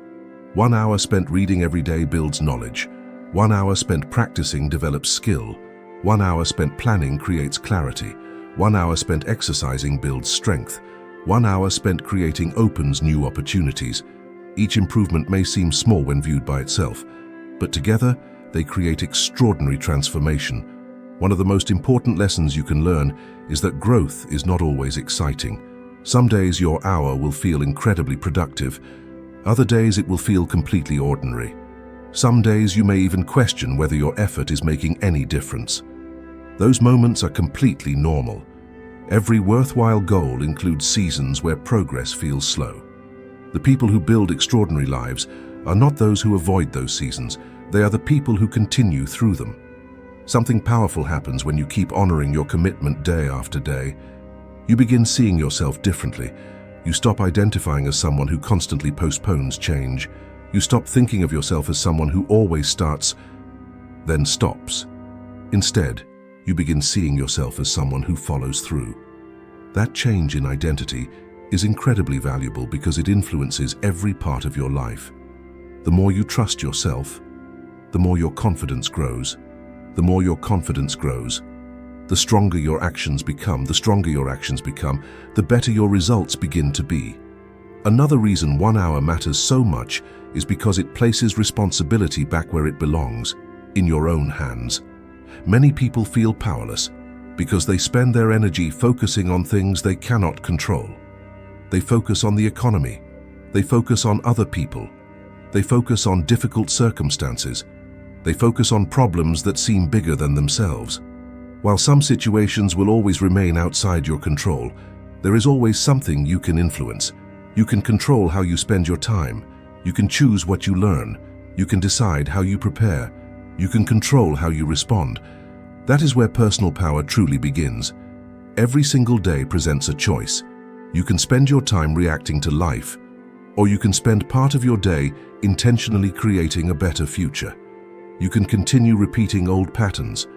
Speaker 1: 1 hour spent reading every day builds knowledge. 1 hour spent practicing develops skill. 1 hour spent planning creates clarity. 1 hour spent exercising builds strength. 1 hour spent creating opens new opportunities. Each improvement may seem small when viewed by itself, but together they create extraordinary transformation. One of the most important lessons you can learn is that growth is not always exciting. Some days your hour will feel incredibly productive. Other days it will feel completely ordinary. Some days you may even question whether your effort is making any difference. Those moments are completely normal. Every worthwhile goal includes seasons where progress feels slow. The people who build extraordinary lives are not those who avoid those seasons. They are the people who continue through them. Something powerful happens when you keep honoring your commitment day after day. You begin seeing yourself differently. You stop identifying as someone who constantly postpones change. You stop thinking of yourself as someone who always starts, then stops. Instead, you begin seeing yourself as someone who follows through. That change in identity is incredibly valuable because it influences every part of your life. The more you trust yourself, the more your confidence grows. The more your confidence grows, the stronger your actions become. The stronger your actions become, the better your results begin to be. Another reason 1 hour matters so much is because it places responsibility back where it belongs, in your own hands. Many people feel powerless because they spend their energy focusing on things they cannot control. They focus on the economy, They focus on other people. They focus on difficult circumstances. They focus on problems that seem bigger than themselves. While some situations will always remain outside your control, there is always something you can influence. You can control how you spend your time. You can choose what you learn. You can decide how you prepare. You can control how you respond. That is where personal power truly begins. Every single day presents a choice. You can spend your time reacting to life, or you can spend part of your day intentionally creating a better future. You can continue repeating old patterns,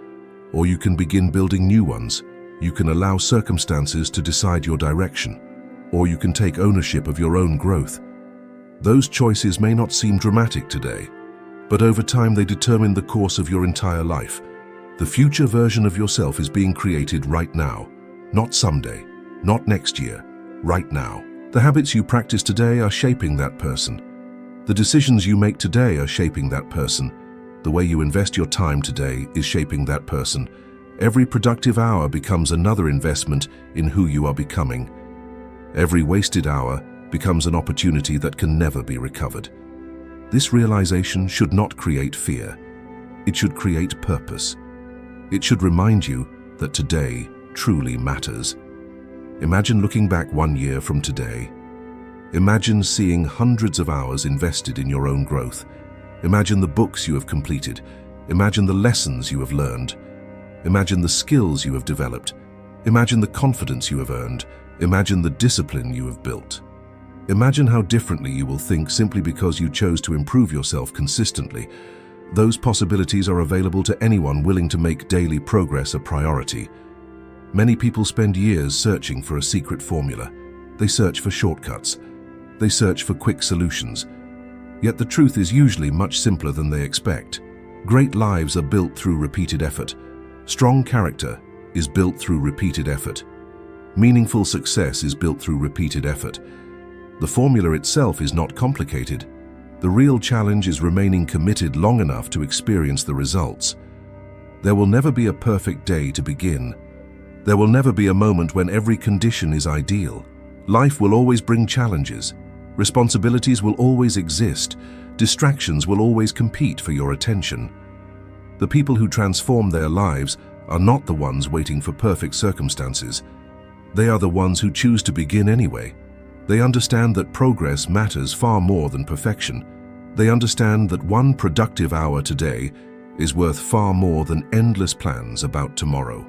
Speaker 1: or you can begin building new ones. You can allow circumstances to decide your direction, or you can take ownership of your own growth. Those choices may not seem dramatic today, but over time they determine the course of your entire life. The future version of yourself is being created right now, not someday, not next year, right now. The habits you practice today are shaping that person. The decisions you make today are shaping that person. The way you invest your time today is shaping that person. Every productive hour becomes another investment in who you are becoming. Every wasted hour becomes an opportunity that can never be recovered. This realization should not create fear. It should create purpose. It should remind you that today truly matters. Imagine looking back 1 year from today. Imagine seeing hundreds of hours invested in your own growth. Imagine the books you have completed. Imagine the lessons you have learned. Imagine the skills you have developed. Imagine the confidence you have earned. Imagine the discipline you have built. Imagine how differently you will think simply because you chose to improve yourself consistently. Those possibilities are available to anyone willing to make daily progress a priority. Many people spend years searching for a secret formula. They search for shortcuts. They search for quick solutions. Yet the truth is usually much simpler than they expect. Great lives are built through repeated effort. Strong character is built through repeated effort. Meaningful success is built through repeated effort. The formula itself is not complicated. The real challenge is remaining committed long enough to experience the results. There will never be a perfect day to begin. There will never be a moment when every condition is ideal. Life will always bring challenges. Responsibilities will always exist. Distractions will always compete for your attention. The people who transform their lives are not the ones waiting for perfect circumstances. They are the ones who choose to begin anyway. They understand that progress matters far more than perfection. They understand that one productive hour today is worth far more than endless plans about tomorrow.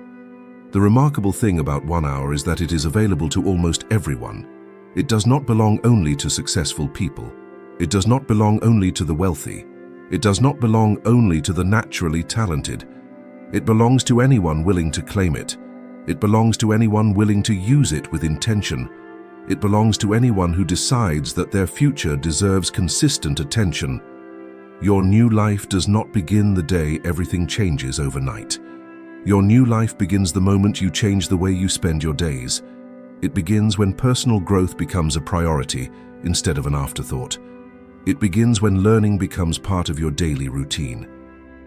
Speaker 1: The remarkable thing about 1 hour is that it is available to almost everyone. It does not belong only to successful people. It does not belong only to the wealthy. It does not belong only to the naturally talented. It belongs to anyone willing to claim it. It belongs to anyone willing to use it with intention. It belongs to anyone who decides that their future deserves consistent attention. Your new life does not begin the day everything changes overnight. Your new life begins the moment you change the way you spend your days. It begins when personal growth becomes a priority instead of an afterthought. It begins when learning becomes part of your daily routine.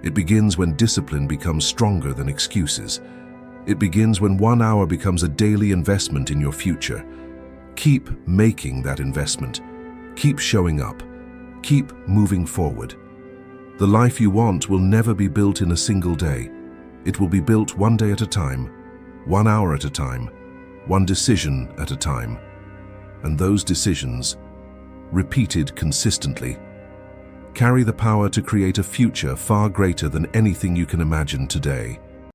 Speaker 1: It begins when discipline becomes stronger than excuses. It begins when 1 hour becomes a daily investment in your future. Keep making that investment. Keep showing up. Keep moving forward. The life you want will never be built in a single day. It will be built 1 day at a time, 1 hour at a time, 1 decision at a time. And those decisions, repeated consistently, carry the power to create a future far greater than anything you can imagine today.